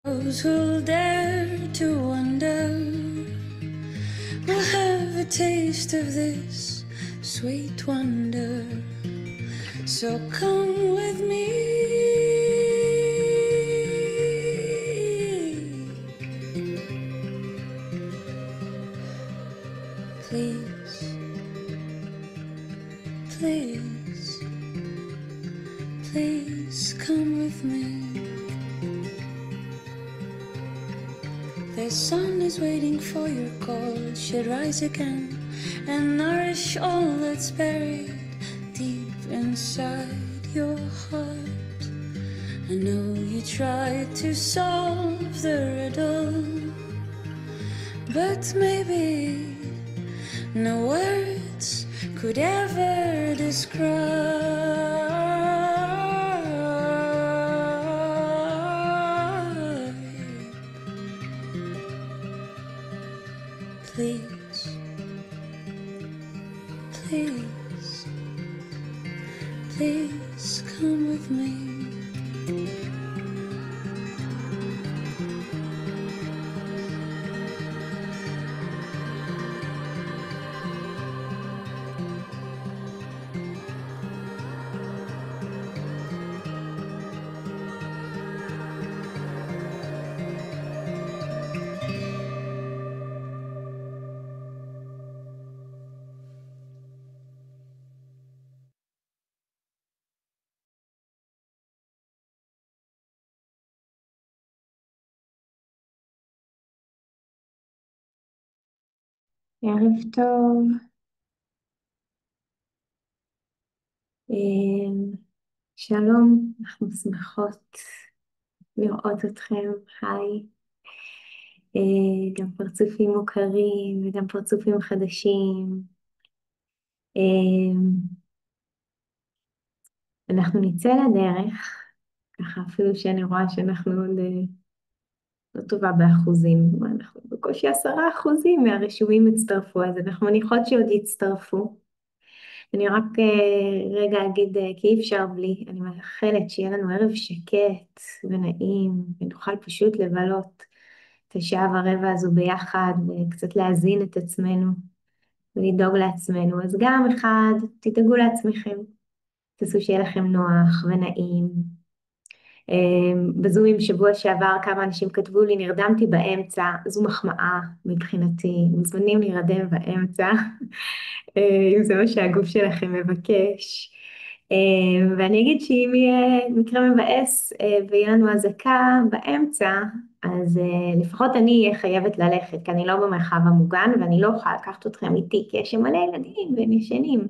Those who'll dare to wonder will have a taste of this sweet wonder. So come with me. Please, please, please come with me. The sun is waiting for your call. It should rise again and nourish all that's buried deep inside your heart. I know you tried to solve the riddle, but maybe no words could ever describe. Please, please, please come with me. ערב טוב. אה, שלום, אנחנו שמחות לראות אתכם. היי. גם פרצופים מוכרים וגם פרצופים חדשים. אה, אנחנו נצא לדרך, ככה אפילו שאני רואה שאנחנו עוד לא טובה באחוזים, אנחנו בקושי 10% מהרשומים הצטרפו, אז אנחנו מניחות שעוד יצטרפו. אני רק רגע אגיד, כי אי אפשר בלי, אני מאחלת שיהיה לנו ערב שקט ונעים, ונוכל פשוט לבלות את השעה ורבע הזו ביחד, וקצת להזין את עצמנו, ולדאוג לעצמנו. אז גם אחד, תדאגו לעצמכם, תעשו שיהיה לכם נוח ונעים. בזומים שבוע שעבר כמה אנשים כתבו לי, נרדמתי באמצע, זו מחמאה מבחינתי, מוזמנים להירדם באמצע. אם זה מה שהגוף שלכם מבקש. ואני אגיד שאם יהיה מקרה מבאס ויהיה לנו אזעקה באמצע, אז לפחות אני אהיה חייבת ללכת, כי אני לא במרחב המוגן, ואני לא אוכל לקחת אתכם איתי, כי יש שם מלא ילדים והם ישנים.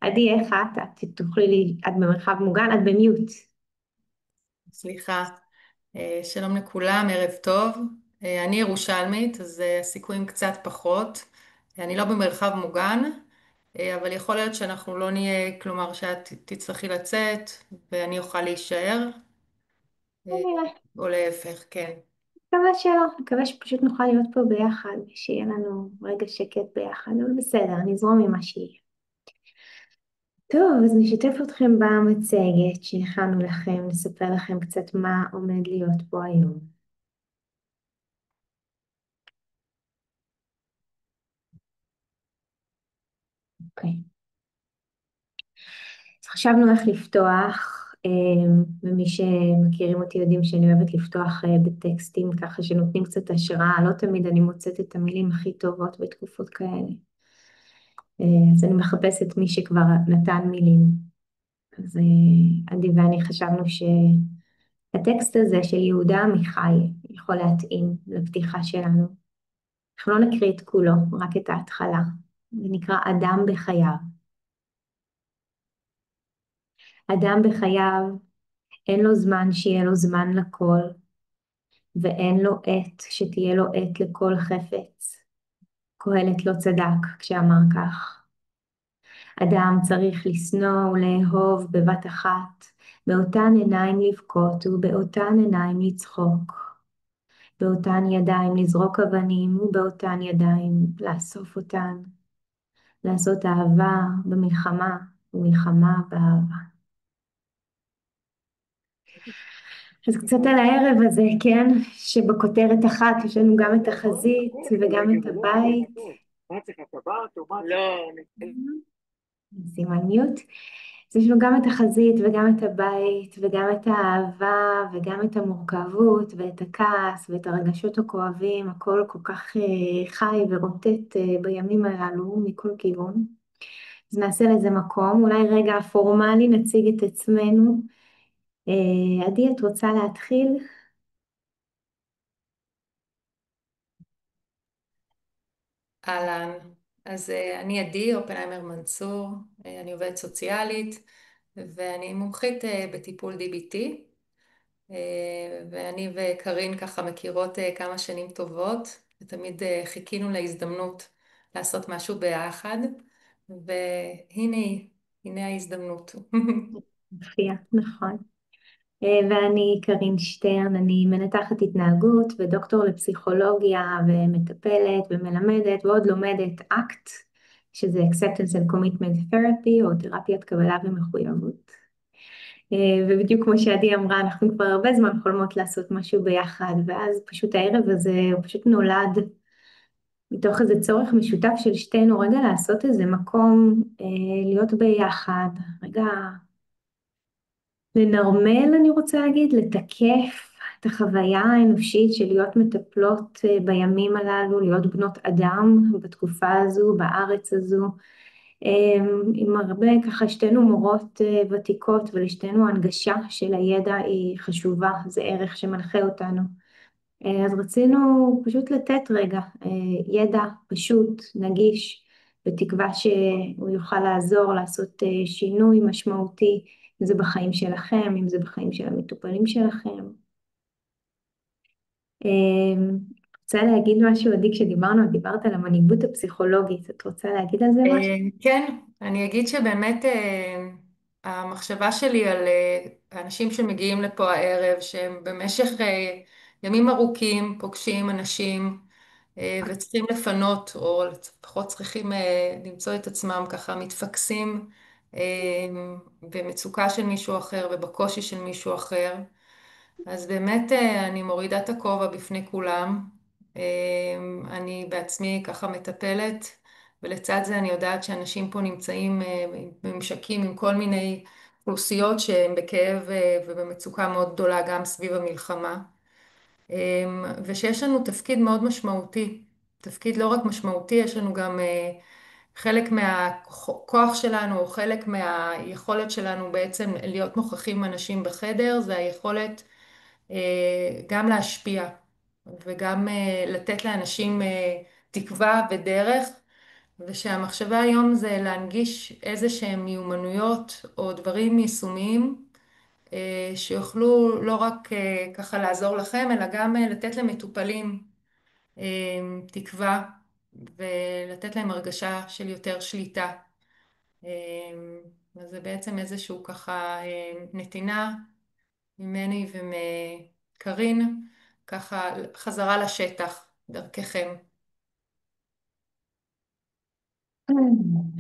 עדי, איך את תוכלי לי, את במרחב מוגן, את במיוט. סליחה, שלום לכולם, ערב טוב. אני ירושלמית, אז הסיכויים קצת פחות. אני לא במרחב מוגן, אבל יכול להיות שאנחנו לא נהיה, כלומר שאת תצטרכי לצאת ואני אוכל להישאר, אה, נראה, או להפך, כן. מקווה שלא, מקווה שפשוט נוכל להיות פה ביחד, שיהיה לנו רגע שקט ביחד, אבל בסדר, נזרום ממה שיהיה. טוב, אז נשתף אתכם במצגת שהכנו לכם, נספר לכם קצת מה עומד להיות פה היום. אוקיי. אז חשבנו איך לפתוח, ומי שמכירים אותי יודעים שאני אוהבת לפתוח בטקסטים ככה שנותנים קצת השראה, לא תמיד אני מוצאת את המילים הכי טובות בתקופות כאלה. אז אני מחפשת מי שכבר נתן מילים. אז עדי ואני חשבנו שהטקסט הזה של יהודה עמיחי יכול להתאים לפתיחה שלנו. אנחנו לא נקריא את כולו, רק את ההתחלה. זה נקרא אדם בחייו. אדם בחייו, אין לו זמן שיהיה לו זמן לכל, ואין לו עת שתהיה לו עת לכל חפץ. קהלת לא צדק כשאמר כך. אדם צריך לשנוא ולאהוב בבת אחת, באותן עיניים לבכות ובאותן עיניים לצחוק. באותן ידיים לזרוק אבנים ובאותן ידיים לאסוף אותן. לעשות אהבה במלחמה ומלחמה באהבה. אז קצת על הערב הזה, כן, שבכותרת אחת יש לנו גם את החזית וגם את הבית. נשים על מיוט. אז יש לנו גם את החזית וגם את הבית וגם את האהבה וגם את המורכבות ואת הכעס ואת הרגשות הכואבים, הכל כל כך חי ורוטט בימים הללו מכל כיוון. אז נעשה לזה מקום, אולי רגע פורמלי נציג את עצמנו. עדי, את רוצה להתחיל? אהלן, אז אני עדי אופנהיימר מנצור, אני עובדת סוציאלית ואני מומחית בטיפול DBT, ואני וקרין ככה מכירות כמה שנים טובות, ותמיד חיכינו להזדמנות לעשות משהו ביחד, והנה היא, הנה ההזדמנות. מופיע, נכון. ואני קרין שטרן, אני מנתחת התנהגות ודוקטור לפסיכולוגיה ומטפלת ומלמדת ועוד לומדת אקט, שזה Acceptance and Commitment Therapy או תרפיית קבלה ומחויבות. ובדיוק כמו שעדי אמרה, אנחנו כבר הרבה זמן חולמות לעשות משהו ביחד, ואז פשוט הערב הזה הוא פשוט נולד מתוך איזה צורך משותף של שתינו, רגע לעשות איזה מקום, להיות ביחד, רגע לנרמל, אני רוצה להגיד, לתקף את החוויה האנושית של להיות מטפלות בימים הללו, להיות בנות אדם בתקופה הזו, בארץ הזו, עם הרבה ככה שתינו מורות ותיקות, ולשתינו הנגשה של הידע היא חשובה, זה ערך שמנחה אותנו. אז רצינו פשוט לתת רגע ידע פשוט, נגיש, בתקווה שהוא יוכל לעזור לעשות שינוי משמעותי, אם זה בחיים שלכם, אם זה בחיים של המטופלים שלכם. רוצה להגיד משהו, עדי, כשדיברנו, דיברת על המנהיגות הפסיכולוגית, את רוצה להגיד על זה משהו? כן, אני אגיד שבאמת המחשבה שלי על האנשים שמגיעים לפה הערב, שהם במשך ימים ארוכים פוגשים אנשים וצריכים לפנות, או לפחות צריכים למצוא את עצמם ככה מתפקסים אה, במצוקה של מישהו אחר ובקושי של מישהו אחר. אז באמת אני מורידה את הכובע בפני כולם. אני בעצמי ככה מטפלת, ולצד זה אני יודעת שאנשים פה נמצאים בממשקים עם כל מיני אוכלוסיות שהן בכאב ובמצוקה מאוד גדולה גם סביב המלחמה. ושיש לנו תפקיד מאוד משמעותי. תפקיד לא רק משמעותי, יש לנו גם חלק מהכוח שלנו, או חלק מהיכולת שלנו בעצם להיות נוכחים עם אנשים בחדר, זה היכולת גם להשפיע וגם לתת לאנשים תקווה ודרך, ושהמחשבה היום זה להנגיש איזה שהם מיומנויות או דברים יישומיים שיוכלו לא רק ככה לעזור לכם, אלא גם לתת למטופלים תקווה ולתת להם הרגשה של יותר שליטה. אז זה בעצם איזשהו ככה נתינה ממני ומקרין, ככה חזרה לשטח דרככם.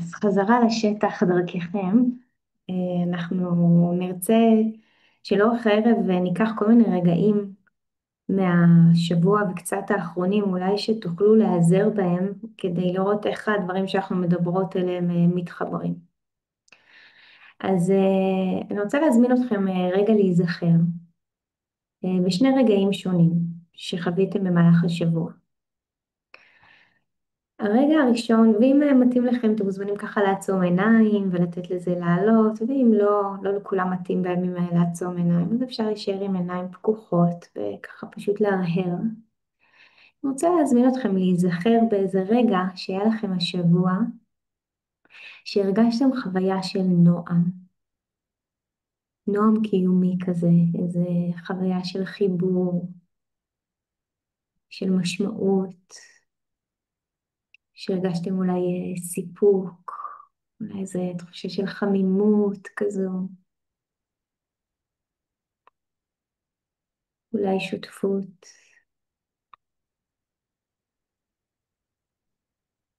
אז חזרה לשטח דרככם, אנחנו נרצה שלאורך הערב ניקח כל מיני רגעים מהשבוע וקצת האחרונים, אולי שתוכלו להיעזר בהם כדי לראות איך הדברים שאנחנו מדברות עליהם מתחברים. אז אני רוצה להזמין אתכם רגע להיזכר בשני רגעים שונים שחוויתם במהלך השבוע. הרגע הראשון, ואם מתאים לכם, אתם מוזמנים ככה לעצום עיניים ולתת לזה לעלות, ואם לא, לא לכולם מתאים בימים האלה לעצום עיניים, אז אפשר להישאר עם עיניים פקוחות וככה פשוט להרהר. אני רוצה להזמין אתכם להיזכר באיזה רגע שהיה לכם השבוע, שהרגשתם חוויה של נועם. נועם קיומי כזה, איזה חוויה של חיבור, של משמעות, שהרגשתם אולי סיפוק, אולי איזה תחושה של חמימות כזו, אולי שותפות.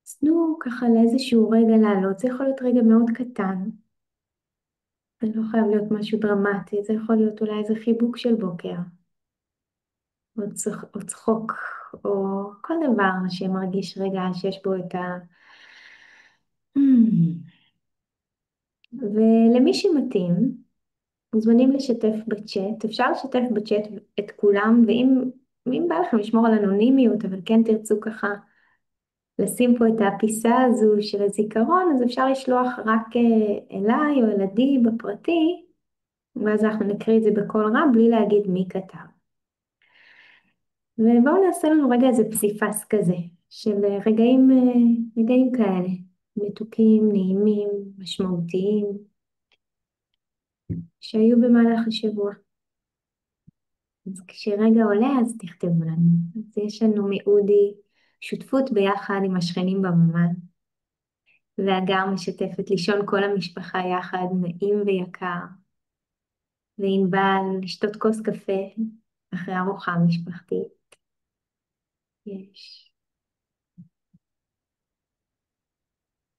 אז תנו ככה לאיזשהו רגע לעלות, זה יכול להיות רגע מאוד קטן, זה לא חייב להיות משהו דרמטי, זה יכול להיות אולי איזה חיבוק של בוקר, או צחוק, או כל דבר שמרגיש רגע שיש בו את ה... ולמי שמתאים, מוזמנים לשתף בצ'אט, אפשר לשתף בצ'אט את כולם, ואם בא לכם לשמור על אנונימיות, אבל כן תרצו ככה לשים פה את הפיסה הזו של הזיכרון, אז אפשר לשלוח רק אליי או אל עדי בפרטי, ואז אנחנו נקריא את זה בקול רם בלי להגיד מי כתב. ובואו נעשה לנו רגע איזה פסיפס כזה, של רגעים כאלה, מתוקים, נעימים, משמעותיים, שהיו במהלך השבוע. אז כשרגע עולה אז תכתבו לנו. אז יש לנו מאודי שותפות ביחד עם השכנים בממ"ד, והגר משתפת לישון כל המשפחה יחד, נעים ויקר, וענבל לשתות כוס קפה אחרי ארוחה משפחתית. יש.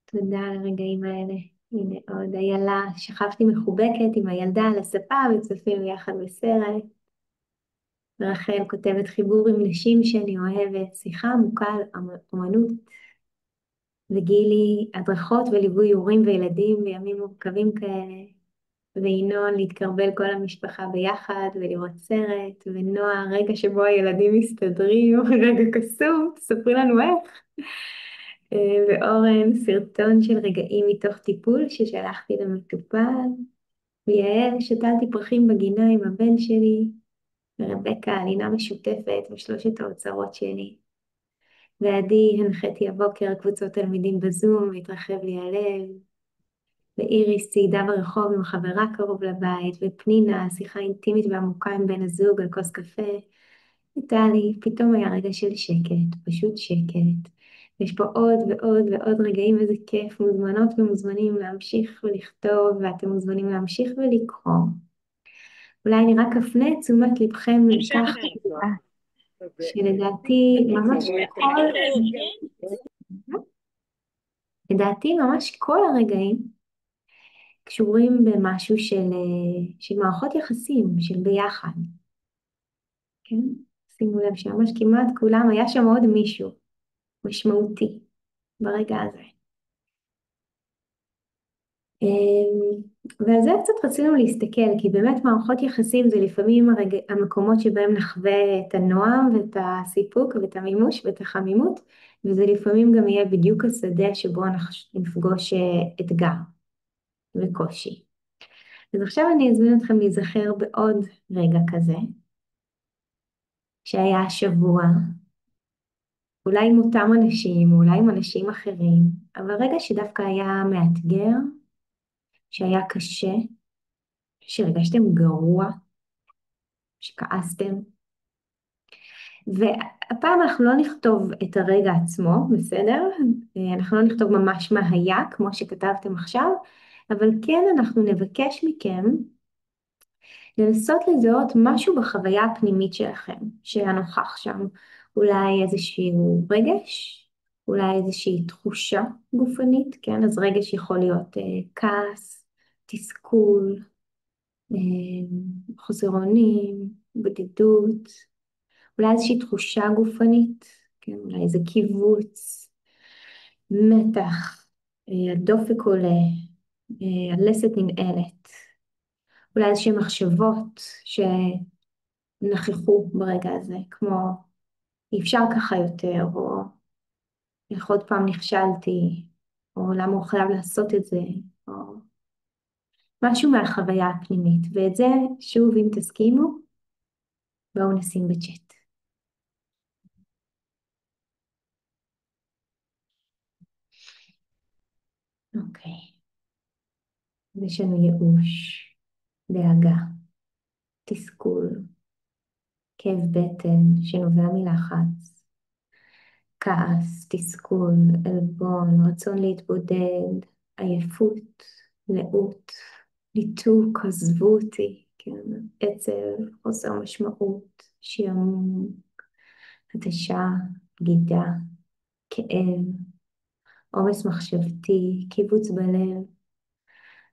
תודה על הרגעים האלה. הנה עוד איילה, שכבתי מחובקת עם הילדה על הספה וצפינו יחד בסרט. ורחל כותבת חיבור עם נשים שאני אוהבת, שיחה עמוקה על אמנות. וגילי, הדרכות וליווי הורים וילדים בימים מורכבים כאלה. וינון, להתקרבל כל המשפחה ביחד ולראות סרט. ונועה, רגע שבו הילדים מסתדרים, רגע קסום, תספרי לנו איך. ואורן, סרטון של רגעים מתוך טיפול ששלחתי למטופל. ויעל, שתלתי פרחים בגינה עם הבן שלי. ורבקה, לינה משותפת בשלושת האוצרות שלי. ועדי, הנחיתי הבוקר קבוצות תלמידים בזום, והתרחב לי הלב. ואיריס צעידה ברחוב עם חברה קרוב לבית, ופנינה, שיחה אינטימית ועמוקה עם בן הזוג על כוס קפה. וטלי, פתאום היה רגע של שקט, פשוט שקט. יש פה עוד ועוד ועוד רגעים, איזה כיף, מוזמנות ומוזמנים להמשיך ולכתוב, ואתם מוזמנים להמשיך ולקרוא. אולי אני רק אפנה את תשומת לבכם לכך שלדעתי ממש כל הרגעים קשורים במשהו של מערכות יחסים, של ביחד. כן? שימו לב שממש כמעט כולם, היה שם עוד מישהו משמעותי ברגע הזה. ועל זה קצת רצינו להסתכל, כי באמת מערכות יחסים זה לפעמים המקומות שבהם נחווה את הנועם ואת הסיפוק ואת המימוש ואת החמימות, וזה לפעמים גם יהיה בדיוק השדה שבו אנחנו נפגוש אתגר וקושי. אז עכשיו אני אזמין אתכם להיזכר בעוד רגע כזה, שהיה השבוע, אולי עם אותם אנשים, אולי עם אנשים אחרים, אבל רגע שדווקא היה מאתגר, שהיה קשה, שהרגשתם גרוע, שכעסתם. והפעם אנחנו לא נכתוב את הרגע עצמו, בסדר? אנחנו לא נכתוב ממש מה היה, כמו שכתבתם עכשיו, אבל כן אנחנו נבקש מכם לנסות לזהות משהו בחוויה הפנימית שלכם, שהיה נוכח שם. אולי איזשהו רגש, אולי איזושהי תחושה גופנית, כן? אז רגש יכול להיות כעס, תסכול, חוסר אונים, בדידות, אולי איזושהי תחושה גופנית, כן? אולי איזה קיבוץ, מתח, הדופק עולה, הלסת ננעלת, אולי איזושהי מחשבות שנכחו ברגע הזה, כמו אי אפשר ככה יותר, או איך עוד פעם נכשלתי, או למה הוא חייב לעשות את זה, או משהו מהחוויה הפנימית. ואת זה, שוב, אם תסכימו, בואו נשים בצ'אט. אוקיי. יש לנו ייאוש, דאגה, תסכול, כאב בטן שנובע מלחץ, כעס, תסכול, עלבון, רצון להתבודד, עייפות, לאות, ניתוק, עזבו אותי, כן, עצב, חוסר משמעות, שעמום, התשה, בגידה, כאב, עומס מחשבתי, קיבוץ בלב,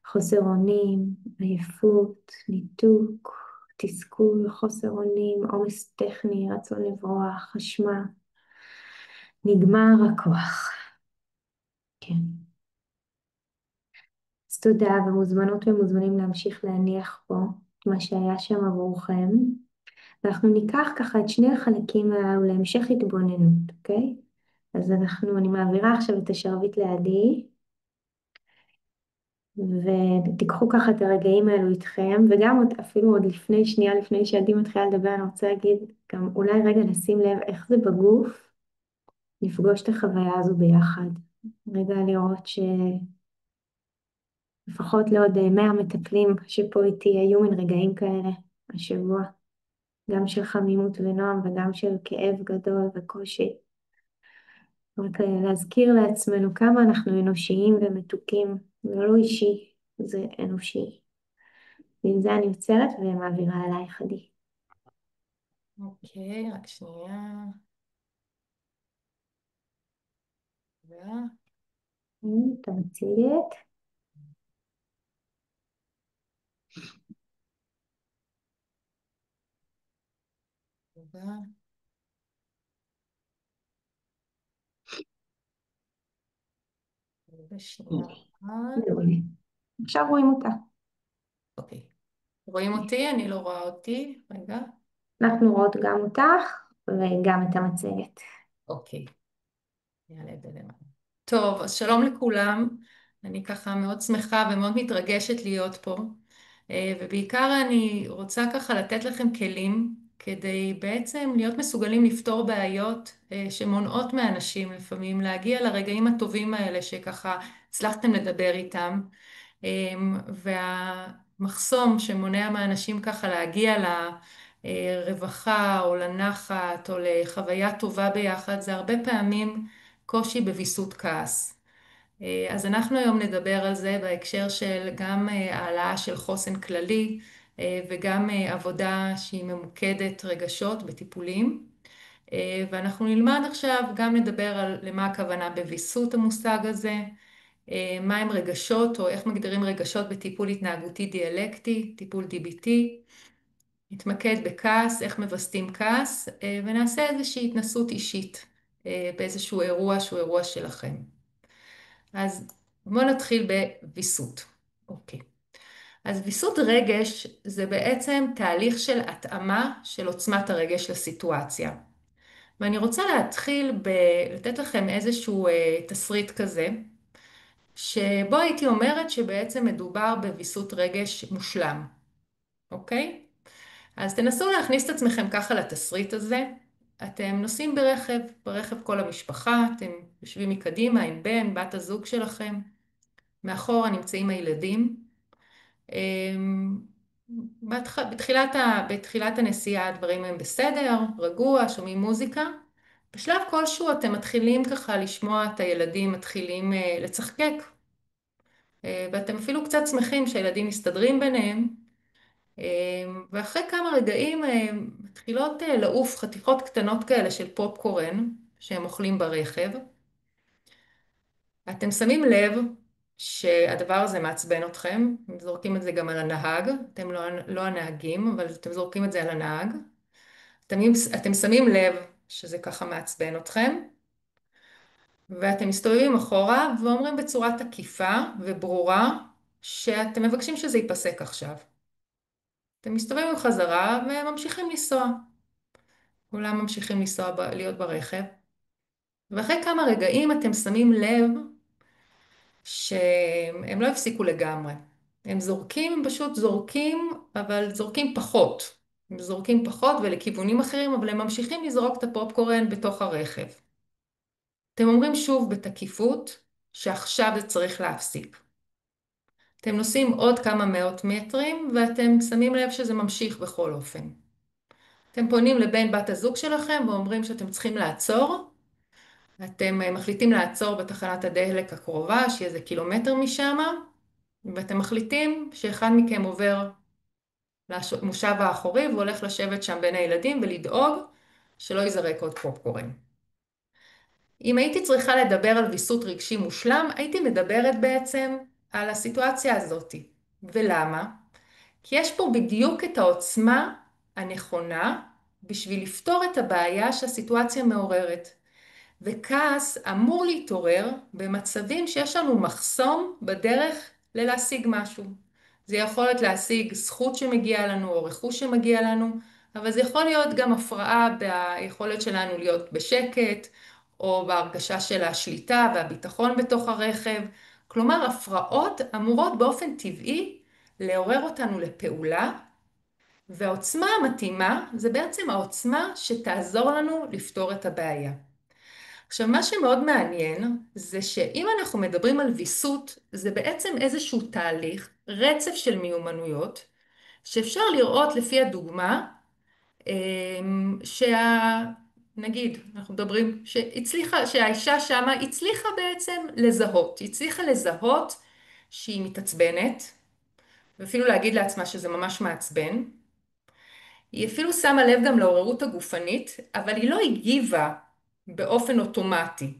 חוסר אונים, עייפות, ניתוק, תסכול, חוסר אונים, עומס טכני, רצון לברוח, אשמה, נגמר הכוח. כן. אז תודה ומוזמנות ומוזמנים להמשיך להניח פה את מה שהיה שם עבורכם. ואנחנו ניקח ככה את שני החלקים האלו להמשך התבוננות, אוקיי? אז אני מעבירה עכשיו את השרביט לידי, ותיקחו ככה את הרגעים האלו איתכם, וגם אפילו עוד שנייה לפני שעדי מתחילה לדבר, אני רוצה להגיד גם אולי רגע נשים לב איך זה בגוף, לפגוש את החוויה הזו ביחד. רגע לראות שלפחות לעוד 100 מטפלים שפה איתי היו מן רגעים כאלה השבוע, גם של חמימות ונועם וגם של כאב גדול וקושי. רק להזכיר לעצמנו כמה אנחנו אנושיים ומתוקים, זה לא אישי, זה אנושי. ועם זה אני עוצרת ומעבירה אלייך עדי. אוקיי, רק שנייה. תודה. אתה מציגת? תודה. בשנייה אחת. מעולה. עכשיו רואים אותה. אוקיי. רואים אותי? אני לא רואה אותי. רגע. אנחנו רואות גם אותך וגם את המצגת. אוקיי. נעלה את זה למעלה. טוב, אז שלום לכולם. אני ככה מאוד שמחה ומאוד מתרגשת להיות פה. ובעיקר אני רוצה ככה לתת לכם כלים כדי בעצם להיות מסוגלים לפתור בעיות שמונעות מאנשים לפעמים להגיע לרגעים הטובים האלה שככה הצלחתם לדבר איתם. והמחסום שמונע מאנשים ככה להגיע לרווחה או לנחת או לחוויה טובה ביחד זה הרבה פעמים קושי בוויסות כעס. אז אנחנו היום נדבר על זה בהקשר של גם העלאה של חוסן כללי וגם עבודה שהיא ממוקדת רגשות בטיפולים. ואנחנו נלמד עכשיו גם לדבר על למה הכוונה בוויסות המושג הזה, מה הם רגשות או איך מגדירים רגשות בטיפול התנהגותי דיאלקטי, טיפול DBT. נתמקד בכעס, איך מווסתים כעס, ונעשה איזושהי התנסות אישית באיזשהו אירוע שהוא אירוע שלכם. אז בואו נתחיל בוויסות. אוקיי. אז ויסות רגש זה בעצם תהליך של התאמה של עוצמת הרגש לסיטואציה. ואני רוצה להתחיל לתת לכם איזשהו תסריט כזה, שבו הייתי אומרת שבעצם מדובר בוויסות רגש מושלם. אוקיי? אז תנסו להכניס את עצמכם ככה לתסריט הזה. אתם נוסעים ברכב כל המשפחה, אתם יושבים מקדימה עם בת הזוג שלכם. מאחורה נמצאים הילדים. בתחילת הנסיעה הדברים הם בסדר, רגוע, שומעים מוזיקה. בשלב כלשהו אתם מתחילים ככה לשמוע את הילדים מתחילים לצחקק. ואתם אפילו קצת שמחים שהילדים מסתדרים ביניהם. ואחרי כמה רגעים מתחילות לעוף חתיכות קטנות כאלה של פופקורן שהם אוכלים ברכב. אתם שמים לב שהדבר הזה מעצבן אתכם, אתם זורקים את זה גם על הנהג, אתם לא הנהגים, אבל אתם זורקים את זה על הנהג. אתם שמים לב שזה ככה מעצבן אתכם, ואתם מסתובבים אחורה ואומרים בצורה תקיפה וברורה שאתם מבקשים שזה ייפסק עכשיו. אתם מסתובבים בחזרה וממשיכים לנסוע. כולם ממשיכים להיות ברכב. ואחרי כמה רגעים אתם שמים לב שהם לא הפסיקו לגמרי. הם זורקים, הם פשוט זורקים, אבל זורקים פחות. הם זורקים פחות ולכיוונים אחרים, אבל הם ממשיכים לזרוק את הפופקורן בתוך הרכב. אתם אומרים שוב בתקיפות שעכשיו זה צריך להפסיק. אתם נוסעים עוד כמה מאות מטרים ואתם שמים לב שזה ממשיך בכל אופן. אתם פונים לבן בת הזוג שלכם ואומרים שאתם צריכים לעצור. אתם מחליטים לעצור בתחנת הדלק הקרובה, שהיא איזה קילומטר משם, ואתם מחליטים שאחד מכם עובר למושב האחורי והולך לשבת שם בין הילדים ולדאוג שלא ייזרק עוד פופקורן. אם הייתי צריכה לדבר על ויסות רגשי מושלם, הייתי מדברת בעצם על הסיטואציה הזאת. ולמה? כי יש פה בדיוק את העוצמה הנכונה בשביל לפתור את הבעיה שהסיטואציה מעוררת. וכעס אמור להתעורר במצבים שיש לנו מחסום בדרך ללהשיג משהו. זה יכול להיות להשיג זכות שמגיעה לנו או רכוש שמגיע לנו, אבל זה יכול להיות גם הפרעה ביכולת שלנו להיות בשקט, או בהרגשה של השליטה והביטחון בתוך הרכב. כלומר, הפרעות אמורות באופן טבעי לעורר אותנו לפעולה, והעוצמה המתאימה זה בעצם העוצמה שתעזור לנו לפתור את הבעיה. עכשיו, מה שמאוד מעניין זה שאם אנחנו מדברים על ויסות, זה בעצם איזשהו תהליך, רצף של מיומנויות, שאפשר לראות לפי הדוגמה, נגיד, אנחנו מדברים, שהאישה שמה הצליחה בעצם לזהות, הצליחה לזהות שהיא מתעצבנת, ואפילו להגיד לעצמה שזה ממש מעצבן. היא אפילו שמה לב גם לעוררות הגופנית, אבל היא לא הגיבה באופן אוטומטי.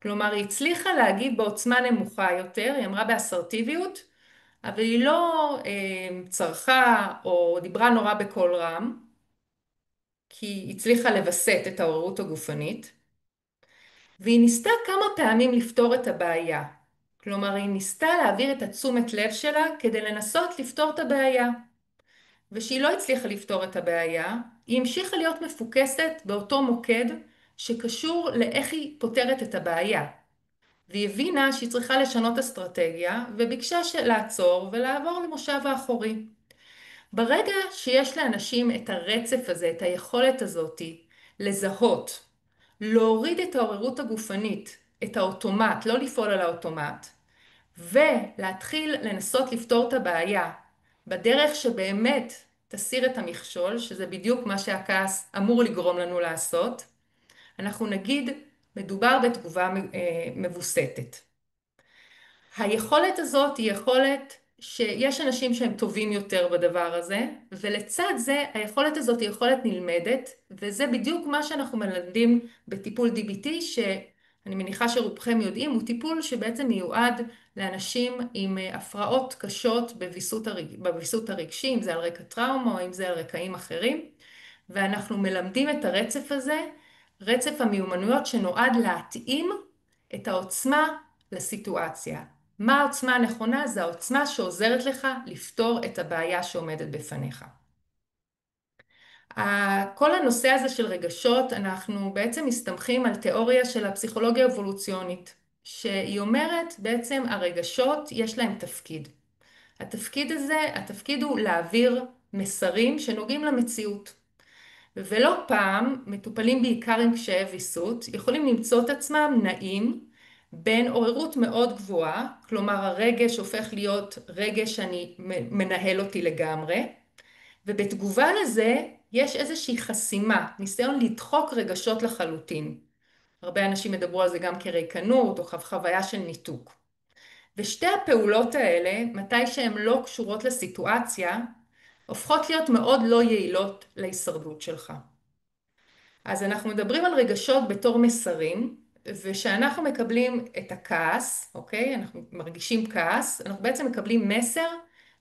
כלומר, היא הצליחה להגיב בעוצמה נמוכה יותר, היא אמרה באסרטיביות, אבל היא לא צרחה או דיברה נורא בקול רם, כי היא הצליחה לווסת את העוררות הגופנית, והיא ניסתה כמה פעמים לפתור את הבעיה. כלומר, היא ניסתה להעביר את התשומת לב שלה כדי לנסות לפתור את הבעיה. ושהיא לא הצליחה לפתור את הבעיה, היא המשיכה להיות מפוקסת באותו מוקד שקשור לאיך היא פותרת את הבעיה. והיא הבינה שהיא צריכה לשנות אסטרטגיה, וביקשה לעצור ולעבור למושב האחורי. ברגע שיש לאנשים את הרצף הזה, את היכולת הזאת, לזהות, להוריד את העוררות הגופנית, את האוטומט, לא לפעול על האוטומט, ולהתחיל לנסות לפתור את הבעיה בדרך שבאמת תסיר את המכשול, שזה בדיוק מה שהכעס אמור לגרום לנו לעשות, אנחנו נגיד, מדובר בתגובה מבוסתת. היכולת הזאת היא יכולת שיש אנשים שהם טובים יותר בדבר הזה, ולצד זה היכולת הזאת היא יכולת נלמדת, וזה בדיוק מה שאנחנו מלמדים בטיפול DBT, שאני מניחה שרובכם יודעים, הוא טיפול שבעצם מיועד לאנשים עם הפרעות קשות בוויסות הרגשי, אם זה על רקע טראומה או אם זה על רקעים אחרים, ואנחנו מלמדים את הרצף הזה, רצף המיומנויות שנועד להתאים את העוצמה לסיטואציה. מה העוצמה הנכונה? זה העוצמה שעוזרת לך לפתור את הבעיה שעומדת בפניך. כל הנושא הזה של רגשות, אנחנו בעצם מסתמכים על תיאוריה של הפסיכולוגיה האבולוציונית, שהיא אומרת בעצם הרגשות יש להם תפקיד. התפקיד הוא להעביר מסרים שנוגעים למציאות. ולא פעם מטופלים בעיקר עם קשיי ויסות יכולים למצוא את עצמם נעים בין עוררות מאוד גבוהה, כלומר הרגש הופך להיות רגש שאני מנהל אותי לגמרי, ובתגובה לזה יש איזושהי חסימה, ניסיון לדחוק רגשות לחלוטין. הרבה אנשים מדברו על זה גם כריקנות או חוויה של ניתוק. ושתי הפעולות האלה, מתי שהן לא קשורות לסיטואציה, הופכות להיות מאוד לא יעילות להישרדות שלך. אז אנחנו מדברים על רגשות בתור מסרים, ושאנחנו מקבלים את הכעס, אוקיי? אנחנו מרגישים כעס, אנחנו בעצם מקבלים מסר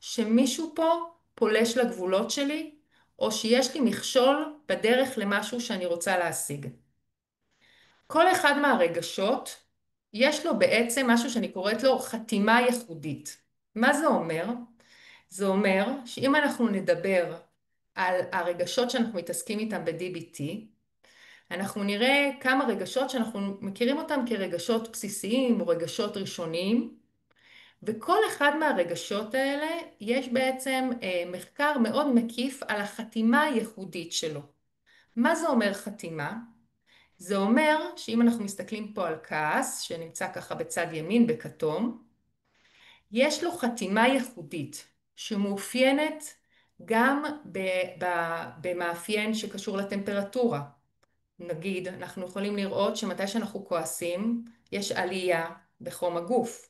שמישהו פה פולש לגבולות שלי, או שיש לי מכשול בדרך למשהו שאני רוצה להשיג. כל אחד מהרגשות, יש לו בעצם משהו שאני קוראת לו חתימה ייחודית. מה זה אומר? זה אומר שאם אנחנו נדבר על הרגשות שאנחנו מתעסקים איתם ב-DBT, אנחנו נראה כמה רגשות שאנחנו מכירים אותם כרגשות בסיסיים או רגשות ראשוניים, וכל אחד מהרגשות האלה יש בעצם מחקר מאוד מקיף על החתימה הייחודית שלו. מה זה אומר חתימה? זה אומר שאם אנחנו מסתכלים פה על כעס, שנמצא ככה בצד ימין בכתום, יש לו חתימה ייחודית שמאופיינת גם במאפיין שקשור לטמפרטורה. נגיד, אנחנו יכולים לראות שמתי שאנחנו כועסים, יש עלייה בחום הגוף.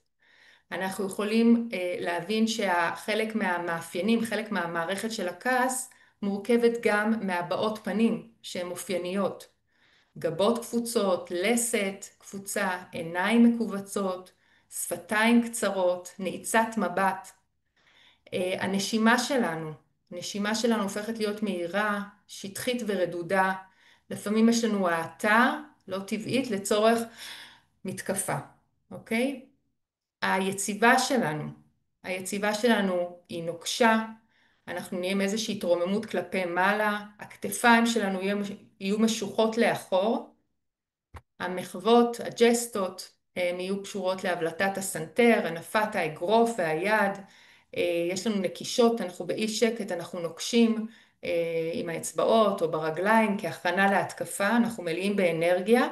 אנחנו יכולים להבין שחלק מהמאפיינים, חלק מהמערכת של הכעס, מורכבת גם מהבעות פנים שהן אופייניות. גבות קפוצות, לסת קפוצה, עיניים מקובצות, שפתיים קצרות, נעיצת מבט. הנשימה שלנו הופכת להיות מהירה, שטחית ורדודה. לפעמים יש לנו האטה לא טבעית לצורך מתקפה, אוקיי? היציבה שלנו, היציבה שלנו היא נוקשה, אנחנו נהיה עם איזושהי התרוממות כלפי מעלה, הכתפיים שלנו יהיו משוחות לאחור, המחוות, הג'סטות, הן יהיו קשורות להבלטת הסנטר, הנפת האגרוף והיד, יש לנו נקישות, אנחנו באי שקט, אנחנו נוקשים עם האצבעות או ברגליים כהכנה להתקפה, אנחנו מלאים באנרגיה.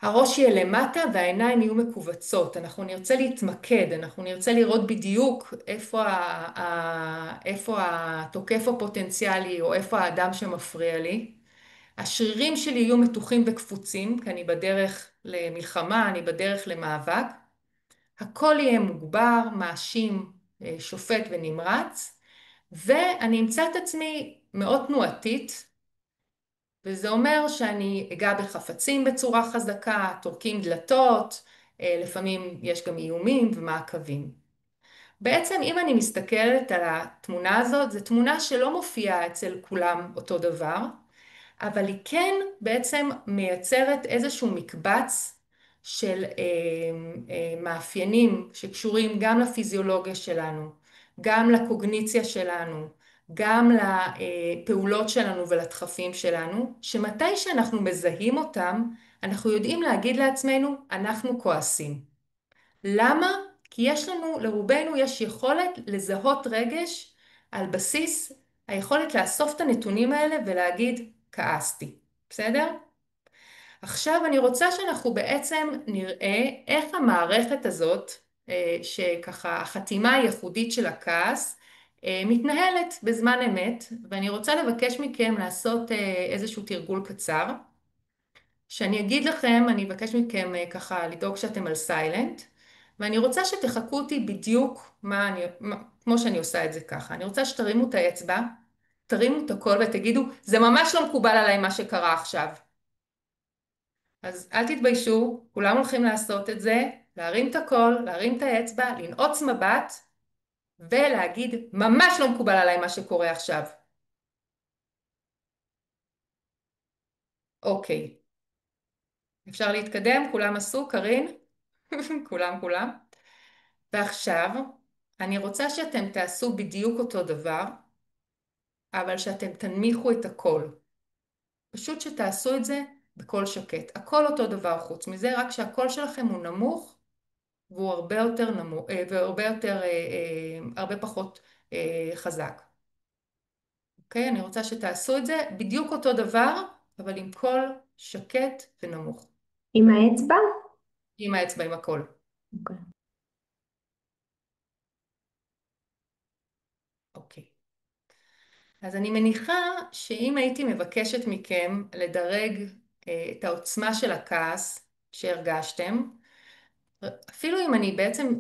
הראש יהיה למטה והעיניים יהיו מקובצות, אנחנו נרצה להתמקד, אנחנו נרצה לראות בדיוק איפה התוקף הפוטנציאלי או איפה האדם שמפריע לי. השרירים שלי יהיו מתוחים וקפוצים, כי אני בדרך למלחמה, אני בדרך למאבק. הכל יהיה מוגבר, מאשים, שופט ונמרץ, ואני אמצא את עצמי מאוד תנועתית, וזה אומר שאני אגע בחפצים בצורה חזקה, טורקים דלתות, לפעמים יש גם איומים ומעקבים. בעצם אם אני מסתכלת על התמונה הזאת, זו תמונה שלא מופיעה אצל כולם אותו דבר, אבל היא כן בעצם מייצרת איזשהו מקבץ של מאפיינים שקשורים גם לפיזיולוגיה שלנו, גם לקוגניציה שלנו, גם לפעולות שלנו ולדחפים שלנו, שמתי שאנחנו מזהים אותם, אנחנו יודעים להגיד לעצמנו, אנחנו כועסים. למה? כי יש לנו, לרובנו יש יכולת לזהות רגש על בסיס היכולת לאסוף את הנתונים האלה ולהגיד, כעסתי. בסדר? עכשיו אני רוצה שאנחנו בעצם נראה איך המערכת הזאת, שככה החתימה הייחודית של הכעס, מתנהלת בזמן אמת, ואני רוצה לבקש מכם לעשות איזשהו תרגול קצר, שאני אגיד לכם, אני אבקש מכם ככה לדאוג שאתם על סיילנט, ואני רוצה שתחכו אותי בדיוק כמו שאני עושה את זה ככה. אני רוצה שתרימו את האצבע, תרימו את הכל ותגידו, זה ממש לא מקובל עליי מה שקרה עכשיו. אז אל תתביישו, כולם הולכים לעשות את זה, להרים את הכל, להרים את האצבע, לנעוץ מבט, ולהגיד, ממש לא מקובל עליי מה שקורה עכשיו. אוקיי. אפשר להתקדם? כולם עשו? קרין? כולם. ועכשיו, אני רוצה שאתם תעשו בדיוק אותו דבר, אבל שאתם תנמיכו את הקול. פשוט שתעשו את זה בקול שקט. הכל אותו דבר חוץ מזה, רק שהקול שלכם הוא נמוך, והוא הרבה יותר נמוך, והרבה יותר, הרבה פחות חזק. אוקיי? אני רוצה שתעשו את זה בדיוק אותו דבר, אבל עם קול שקט ונמוך. עם האצבע? עם האצבע, עם הקול. אוקיי. אוקיי. אז אני מניחה שאם הייתי מבקשת מכם לדרג את העוצמה של הכעס שהרגשתם, אפילו אם אני בעצם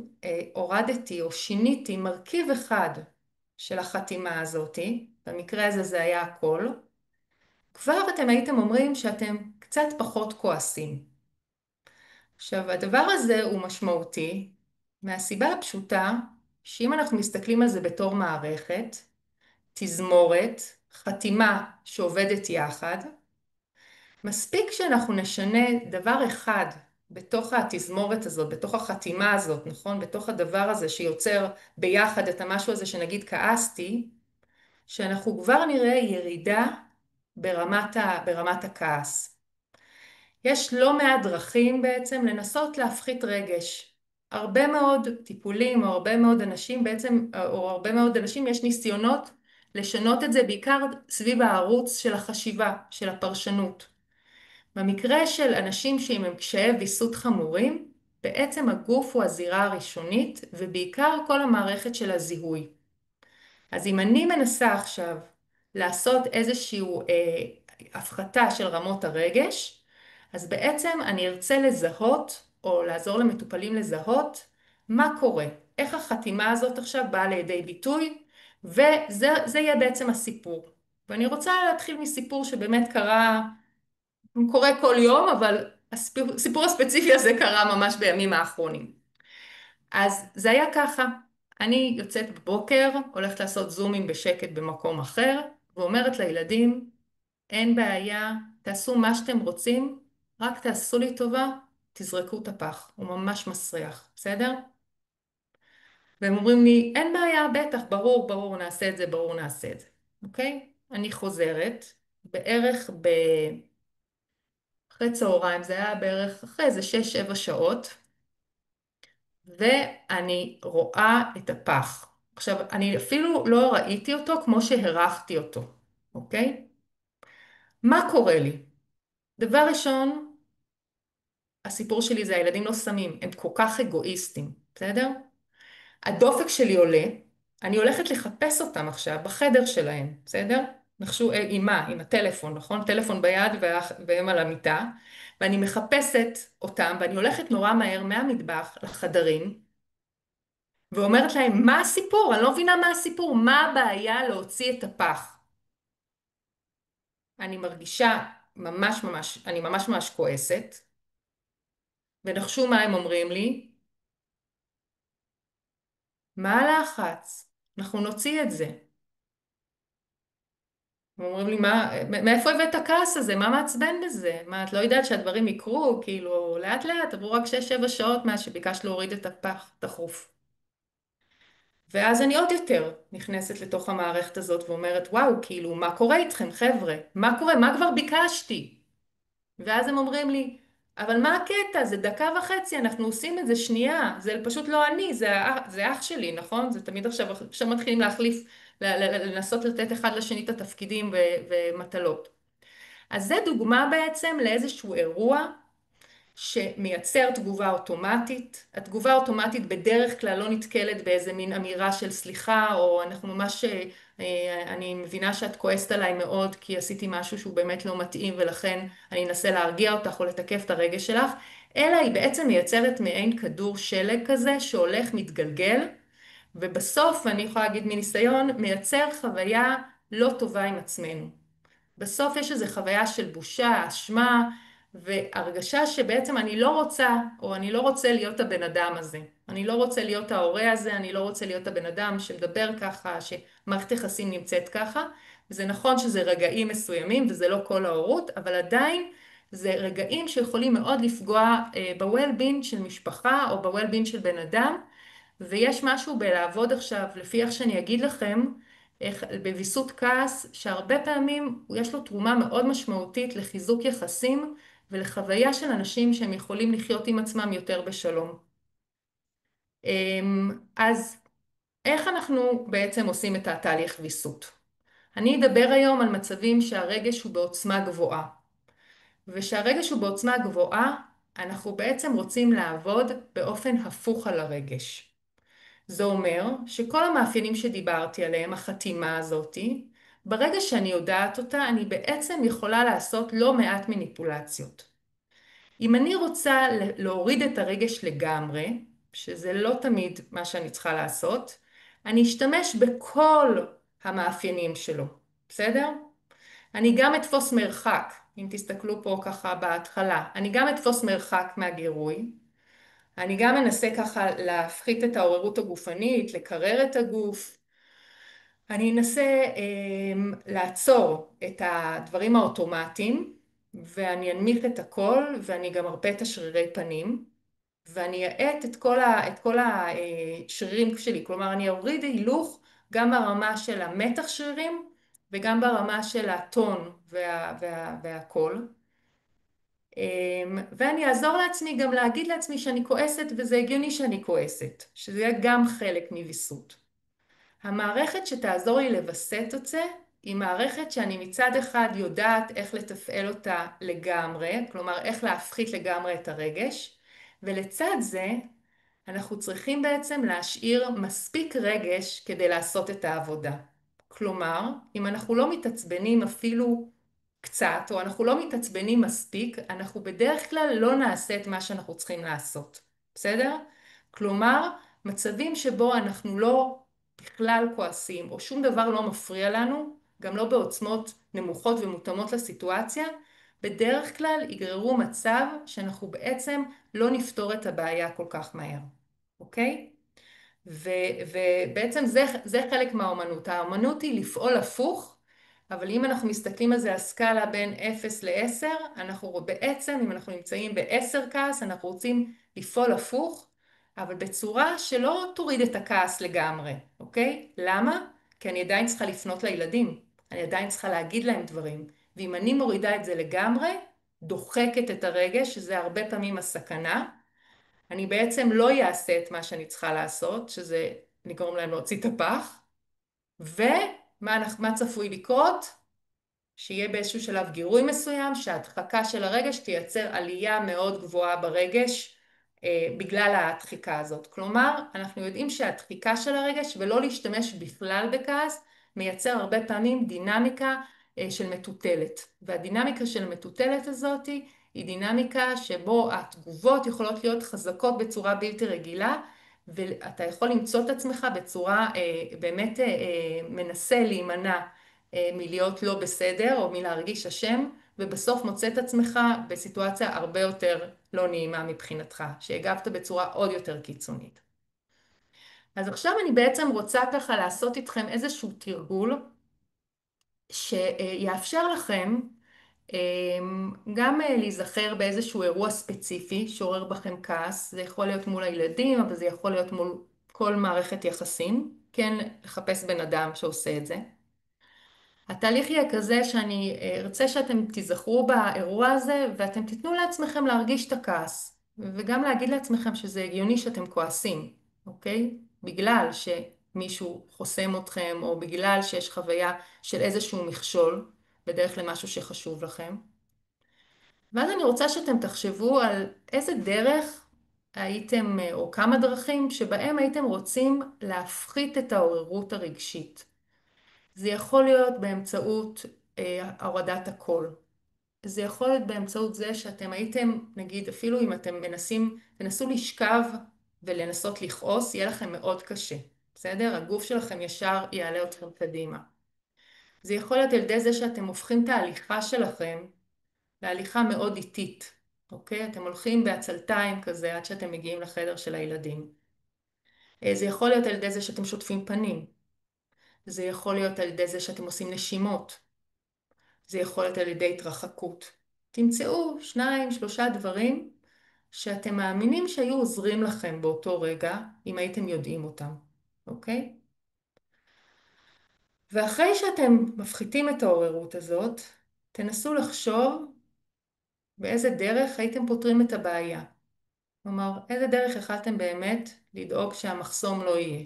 הורדתי או שיניתי מרכיב אחד של החתימה הזאתי, במקרה הזה זה היה הקול, כבר אתם הייתם אומרים שאתם קצת פחות כועסים. עכשיו, הדבר הזה הוא משמעותי מהסיבה הפשוטה שאם אנחנו מסתכלים על זה בתור מערכת, תזמורת, חתימה שעובדת יחד, מספיק שאנחנו נשנה דבר אחד בתוך התזמורת הזאת, בתוך החתימה הזאת, נכון? בתוך הדבר הזה שיוצר ביחד את המשהו הזה שנגיד כעסתי, שאנחנו כבר נראה ירידה ברמת הכעס. יש לא מעט דרכים בעצם לנסות להפחית רגש. הרבה מאוד טיפולים או הרבה מאוד אנשים בעצם, או הרבה מאוד אנשים יש ניסיונות לשנות את זה בעיקר סביב הערוץ של החשיבה, של הפרשנות. במקרה של אנשים שעם קשיי ויסות חמורים, בעצם הגוף הוא הזירה הראשונית ובעיקר כל המערכת של הזיהוי. אז אם אני מנסה עכשיו לעשות איזושהי הפחתה של רמות הרגש, אז בעצם אני ארצה לזהות או לעזור למטופלים לזהות מה קורה, איך החתימה הזאת עכשיו באה לידי ביטוי, וזה יהיה בעצם הסיפור. ואני רוצה להתחיל מסיפור שבאמת קורה כל יום, אבל הסיפור הספציפי הזה קרה ממש בימים האחרונים. אז זה היה ככה, אני יוצאת בבוקר, הולכת לעשות זומים בשקט במקום אחר, ואומרת לילדים, אין בעיה, תעשו מה שאתם רוצים, רק תעשו לי טובה, תזרקו את הפח, הוא ממש מסריח, בסדר? והם אומרים לי, אין בעיה, בטח, ברור, ברור, נעשה את זה, ברור, נעשה את זה, אוקיי? אני חוזרת, בערך אחרי צהריים, זה היה בערך אחרי איזה 6-7 שעות, ואני רואה את הפח. עכשיו, אני אפילו לא ראיתי אותו כמו שהרחתי אותו, אוקיי? מה קורה לי? דבר ראשון, הסיפור שלי זה הילדים לא שמים, הם כל כך אגואיסטים, בסדר? הדופק שלי עולה, אני הולכת לחפש אותם עכשיו בחדר שלהם, בסדר? נחשו, עם מה? עם הטלפון, נכון? טלפון ביד והם על המיטה, ואני מחפשת אותם, ואני הולכת נורא מהר מהמטבח לחדרים, ואומרת להם, מה הסיפור? אני לא מבינה מה הסיפור, מה הבעיה להוציא את הפח? אני מרגישה אני ממש ממש כועסת, ונחשו מה הם אומרים לי? מה הלחץ? אנחנו נוציא את זה. הם אומרים לי, מאיפה הבאת את הכעס הזה? מה מעצבן בזה? מה, את לא יודעת שהדברים יקרו? כאילו, לאט לאט, עברו רק 6-7 שעות מאז שביקשת להוריד את הפח דחוף. ואז אני עוד יותר נכנסת לתוך המערכת הזאת ואומרת, וואו, כאילו, מה קורה איתכם, חבר'ה? מה קורה? מה כבר ביקשתי? ואז הם אומרים לי, אבל מה הקטע? זה 1.5 דקות, אנחנו עושים את זה שנייה. זה פשוט לא אני, זה אח שלי, נכון? זה תמיד עכשיו מתחילים להחליף, לנסות לתת אחד לשני את התפקידים ומטלות. אז זה דוגמה בעצם לאיזשהו אירוע שמייצר תגובה אוטומטית. התגובה האוטומטית בדרך כלל לא נתקלת באיזה מין אמירה של סליחה, או אנחנו ממש, אני מבינה שאת כועסת עליי מאוד כי עשיתי משהו שהוא באמת לא מתאים ולכן אני אנסה להרגיע אותך או לתקף את הרגש שלך, אלא היא בעצם מייצרת מעין כדור שלג כזה שהולך מתגלגל, ובסוף, אני יכולה להגיד מניסיון, מייצר חוויה לא טובה עם עצמנו. בסוף יש איזו חוויה של בושה, אשמה, והרגשה שבעצם אני לא רוצה, או אני לא רוצה להיות הבן אדם הזה. אני לא רוצה להיות ההורה הזה, אני לא רוצה להיות הבן אדם שמדבר ככה, שמערכת יחסים נמצאת ככה. וזה נכון שזה רגעים מסוימים, וזה לא כל ההורות, אבל עדיין זה רגעים שיכולים מאוד לפגוע ב-well-being של משפחה, או ב-well-being של בן אדם, ויש משהו בלעבוד עכשיו, לפי איך שאני אגיד לכם, בוויסות כעס, שהרבה פעמים יש לו תרומה מאוד משמעותית לחיזוק יחסים ולחוויה של אנשים שהם יכולים לחיות עם עצמם יותר בשלום. אז איך אנחנו בעצם עושים את התהליך ויסות? אני אדבר היום על מצבים שהרגש הוא בעוצמה גבוהה. ושהרגש הוא בעוצמה גבוהה, אנחנו בעצם רוצים לעבוד באופן הפוך על הרגש. זה אומר שכל המאפיינים שדיברתי עליהם, החתימה הזאתי, ברגע שאני יודעת אותה, אני בעצם יכולה לעשות לא מעט מניפולציות. אם אני רוצה להוריד את הרגש לגמרי, שזה לא תמיד מה שאני צריכה לעשות, אני אשתמש בכל המאפיינים שלו, בסדר? אני גם אתפוס מרחק, אם תסתכלו פה ככה בהתחלה, אני גם אתפוס מרחק מהגירוי, אני גם אנסה ככה להפחית את העוררות הגופנית, לקרר את הגוף. אני אנסה לעצור את הדברים האוטומטיים, ואני אנמיך את הכל, ואני גם ארפה את השרירי פנים, ואני אעט את כל השרירים שלי. כלומר, אני אוריד הילוך גם ברמה של המתח שרירים, וגם ברמה של הטון והקול. ואני אעזור לעצמי גם להגיד לעצמי שאני כועסת, וזה הגיוני שאני כועסת, שזה יהיה גם חלק מוויסות. המערכת שתעזור לי לווסת את זה, היא מערכת שאני מצד אחד יודעת איך לתפעל אותה לגמרי, כלומר איך להפחית לגמרי את הרגש, ולצד זה אנחנו צריכים בעצם להשאיר מספיק רגש כדי לעשות את העבודה. כלומר, אם אנחנו לא מתעצבנים אפילו קצת, או אנחנו לא מתעצבנים מספיק, אנחנו בדרך כלל לא נעשה את מה שאנחנו צריכים לעשות. בסדר? כלומר, מצבים שבו אנחנו לא בכלל כועסים, או שום דבר לא מפריע לנו, גם לא בעוצמות נמוכות ומותאמות לסיטואציה, בדרך כלל יגררו מצב שאנחנו בעצם לא נפתור את הבעיה כל כך מהר, אוקיי? ובעצם זה חלק מהאומנות. האומנות היא לפעול הפוך, אבל אם אנחנו מסתכלים על זה, הסקאלה בין 0 ל-10, אנחנו בעצם, אם אנחנו נמצאים ב-10 כעס, אנחנו רוצים לפעול הפוך, אבל בצורה שלא תוריד את הכעס לגמרי, אוקיי? למה? כי אני עדיין צריכה לפנות לילדים, אני עדיין צריכה להגיד להם דברים, ואם אני מורידה את זה לגמרי, דוחקת את הרגש, שזה הרבה פעמים הסכנה, אני בעצם לא אעשה את מה שאני צריכה לעשות, שזה לגרום להם להוציא את הפח, ומה צפוי לקרות? שיהיה באיזשהו שלב גירוי מסוים, שההדחקה של הרגש תייצר עלייה מאוד גבוהה ברגש בגלל הדחיקה הזאת. כלומר, אנחנו יודעים שהדחיקה של הרגש ולא להשתמש בכלל בכעס, מייצר הרבה פעמים דינמיקה של מטוטלת. והדינמיקה של המטוטלת הזאת היא דינמיקה שבו התגובות יכולות להיות חזקות בצורה בלתי רגילה, ואתה יכול למצוא את עצמך בצורה באמת מנסה להימנע מלהיות לא בסדר או מלהרגיש אשם, ובסוף מוצא את עצמך בסיטואציה הרבה יותר לא נעימה מבחינתך, שהגבת בצורה עוד יותר קיצונית. אז עכשיו אני בעצם רוצה ככה לעשות איתכם איזשהו תרגול שיאפשר לכם גם להיזכר באיזשהו אירוע ספציפי שעורר בכם כעס. זה יכול להיות מול הילדים, אבל זה יכול להיות מול כל מערכת יחסים, כן, לחפש בן אדם שעושה את זה. התהליך יהיה כזה שאני ארצה שאתם תיזכרו באירוע הזה ואתם תיתנו לעצמכם להרגיש את הכעס וגם להגיד לעצמכם שזה הגיוני שאתם כועסים, אוקיי? בגלל שמישהו חוסם אתכם או בגלל שיש חוויה של איזשהו מכשול בדרך למשהו שחשוב לכם. ואז אני רוצה שאתם תחשבו על איזה דרך הייתם או כמה דרכים שבהם הייתם רוצים להפחית את העוררות הרגשית. זה יכול להיות באמצעות הורדת הקול. זה יכול להיות באמצעות זה שאתם הייתם, נגיד, אפילו אם אתם תנסו לשכב ולנסות לכעוס, יהיה לכם מאוד קשה. בסדר? הגוף שלכם ישר יעלה אתכם קדימה. זה יכול להיות על ידי זה שאתם הופכים את ההליכה שלכם להליכה מאוד איטית. אוקיי? אתם הולכים בעצלתיים כזה עד שאתם מגיעים לחדר של הילדים. זה יכול להיות על ידי זה שאתם שוטפים פנים. זה יכול להיות על ידי זה שאתם עושים נשימות. זה יכול להיות על ידי התרחקות. תמצאו 2-3 דברים שאתם מאמינים שהיו עוזרים לכם באותו רגע, אם הייתם יודעים אותם, אוקיי? ואחרי שאתם מפחיתים את העוררות הזאת, תנסו לחשוב באיזה דרך הייתם פותרים את הבעיה. כלומר, איזה דרך יכלתם באמת לדאוג שהמחסום לא יהיה.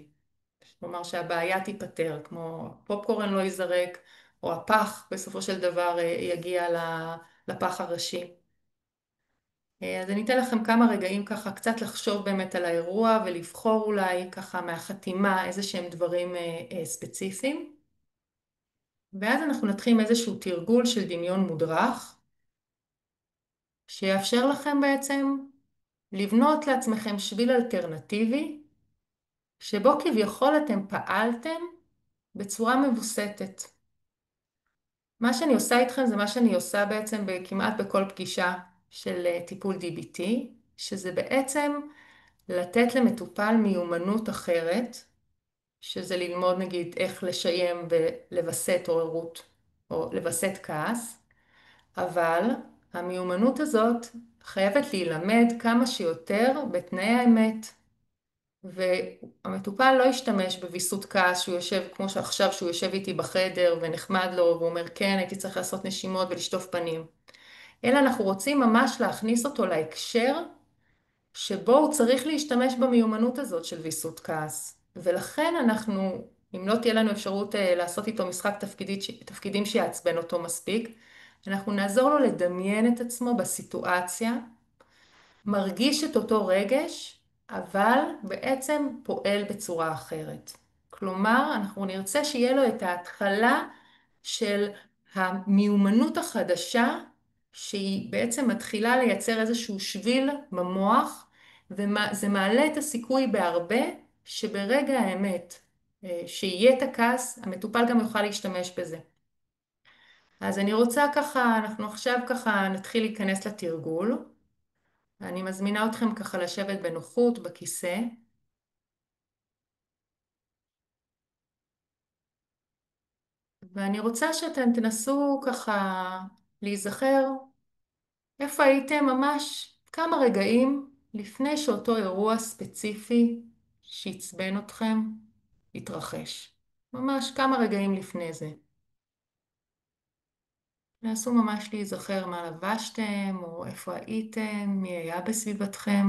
כלומר שהבעיה תיפטר, כמו פופקורן לא ייזרק, או הפח בסופו של דבר יגיע לפח הראשי. אז אני אתן לכם כמה רגעים ככה קצת לחשוב באמת על האירוע ולבחור אולי ככה מהחתימה איזה שהם דברים ספציפיים. ואז אנחנו נתחיל עם איזשהו תרגול של דמיון מודרך, שיאפשר לכם בעצם לבנות לעצמכם שביל אלטרנטיבי, שבו כביכול אתם פעלתם בצורה מבוסתת. מה שאני עושה איתכם זה מה שאני עושה בעצם כמעט בכל פגישה של טיפול DBT, שזה בעצם לתת למטופל מיומנות אחרת, שזה ללמוד נגיד איך לשיים ולווסת עוררות או לווסת כעס, אבל המיומנות הזאת חייבת להילמד כמה שיותר בתנאי האמת, והמטופל לא ישתמש בוויסות כעס שהוא יושב כמו שעכשיו שהוא יושב איתי בחדר ונחמד לו והוא אומר כן הייתי צריך לעשות נשימות ולשטוף פנים, אלא אנחנו רוצים ממש להכניס אותו להקשר שבו הוא צריך להשתמש במיומנות הזאת של ויסות כעס. ולכן אנחנו, אם לא תהיה לנו אפשרות לעשות איתו משחק תפקידים שיעצבן אותו מספיק, אנחנו נעזור לו לדמיין את עצמו בסיטואציה, מרגיש את אותו רגש, אבל בעצם פועל בצורה אחרת. כלומר, אנחנו נרצה שיהיה לו את ההתחלה של המיומנות החדשה, שהיא בעצם מתחילה לייצר איזשהו שביל במוח, וזה מעלה את הסיכוי בהרבה שברגע האמת שיהיה את הכעס, המטופל גם יוכל להשתמש בזה. אז אני רוצה ככה, אנחנו עכשיו ככה נתחיל להיכנס לתרגול. אני מזמינה אתכם ככה לשבת בנוחות בכיסא, ואני רוצה שאתם תנסו ככה להיזכר איפה הייתם ממש כמה רגעים לפני שאותו אירוע ספציפי שעצבן אתכם התרחש. ממש כמה רגעים לפני זה. נסו ממש להיזכר מה לבשתם, או איפה הייתם, מי היה בסביבתכם.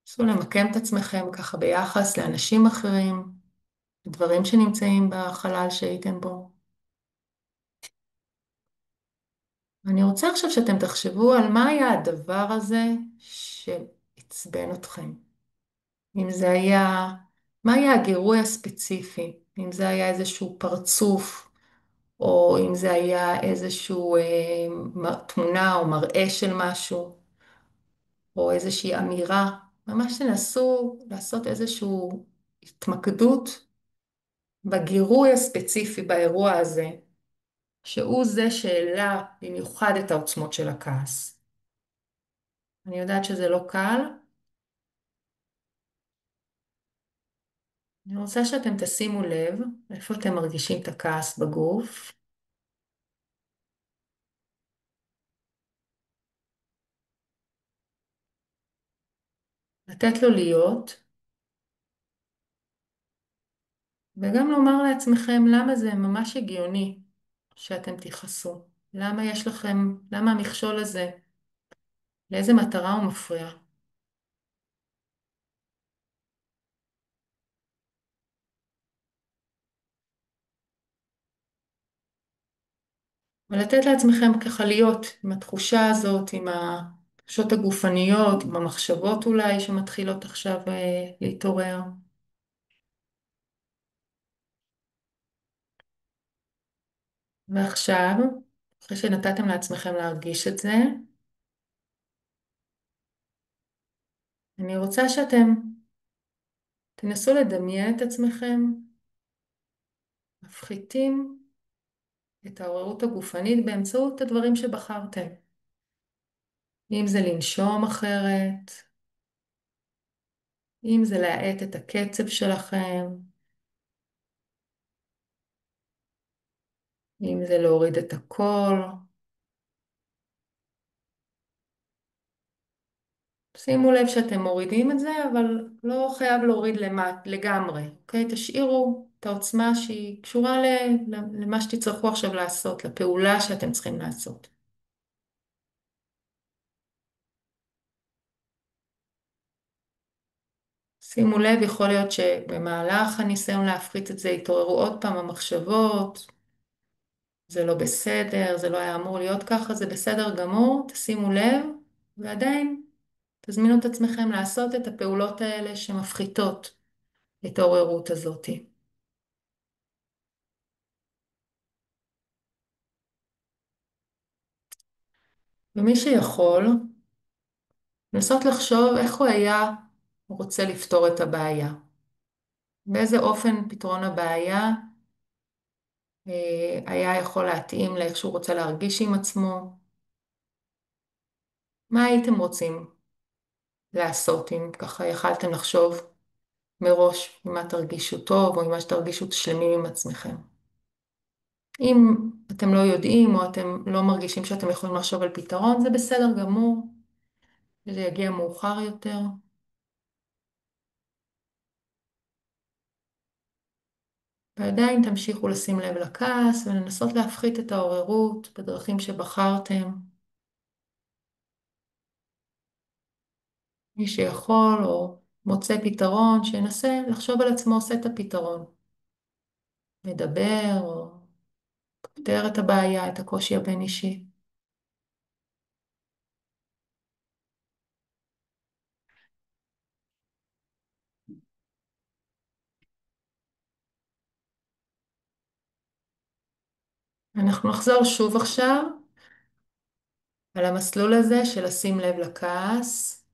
נסו למקם את עצמכם ככה ביחס לאנשים אחרים, דברים שנמצאים בחלל שהייתם בו. אני רוצה עכשיו שאתם תחשבו על מה היה הדבר הזה שעצבן אתכם. אם זה היה, מה היה הגירוי הספציפי? אם זה היה איזשהו פרצוף, או אם זה היה איזשהו תמונה או מראה של משהו, או איזושהי אמירה. ממש תנסו לעשות איזושהי התמקדות בגירוי הספציפי באירוע הזה, שהוא זה שהעלה במיוחד את העוצמות של הכעס. אני יודעת שזה לא קל. אני רוצה שאתם תשימו לב איפה אתם מרגישים את הכעס בגוף. לתת לו להיות, וגם לומר לעצמכם למה זה ממש הגיוני שאתם תכעסו. למה יש לכם, למה המכשול הזה, לאיזה מטרה הוא מפריע. ולתת לעצמכם ככה להיות עם התחושה הזאת, עם התחושות הגופניות, עם המחשבות אולי שמתחילות עכשיו להתעורר. ועכשיו, אחרי שנתתם לעצמכם להרגיש את זה, אני רוצה שאתם תנסו לדמיין את עצמכם מפחיתים את העוררות הגופנית באמצעות הדברים שבחרתם. אם זה לנשום אחרת, אם זה להאט את הקצב שלכם, אם זה להוריד את הקול. שימו לב שאתם מורידים את זה, אבל לא חייב להוריד לגמרי, אוקיי? תשאירו את העוצמה שהיא קשורה למה שתצטרכו עכשיו לעשות, לפעולה שאתם צריכים לעשות. שימו לב, יכול להיות שבמהלך הניסיון להפחית את זה יתעוררו עוד פעם המחשבות, זה לא בסדר, זה לא היה אמור להיות ככה, זה בסדר גמור, תשימו לב, ועדיין תזמינו את עצמכם לעשות את הפעולות האלה שמפחיתות את העוררות הזאת. ומי שיכול, לנסות לחשוב איך הוא היה רוצה לפתור את הבעיה. באיזה אופן פתרון הבעיה היה יכול להתאים לאיך שהוא רוצה להרגיש עם עצמו. מה הייתם רוצים לעשות אם ככה יכלתם לחשוב מראש עם מה תרגישו טוב או עם מה שתרגישו שלמים עם עצמכם. אם אתם לא יודעים או אתם לא מרגישים שאתם יכולים לחשוב על פתרון, זה בסדר גמור, זה יגיע מאוחר יותר. ועדיין תמשיכו לשים לב לכעס ולנסות להפחית את העוררות בדרכים שבחרתם. מי שיכול או מוצא פתרון, שינסה לחשוב על עצמו עושה את הפתרון. מדבר או פותר את הבעיה, את הקושי הבין-אישי. אנחנו נחזור שוב עכשיו על המסלול הזה של לשים לב לכעס,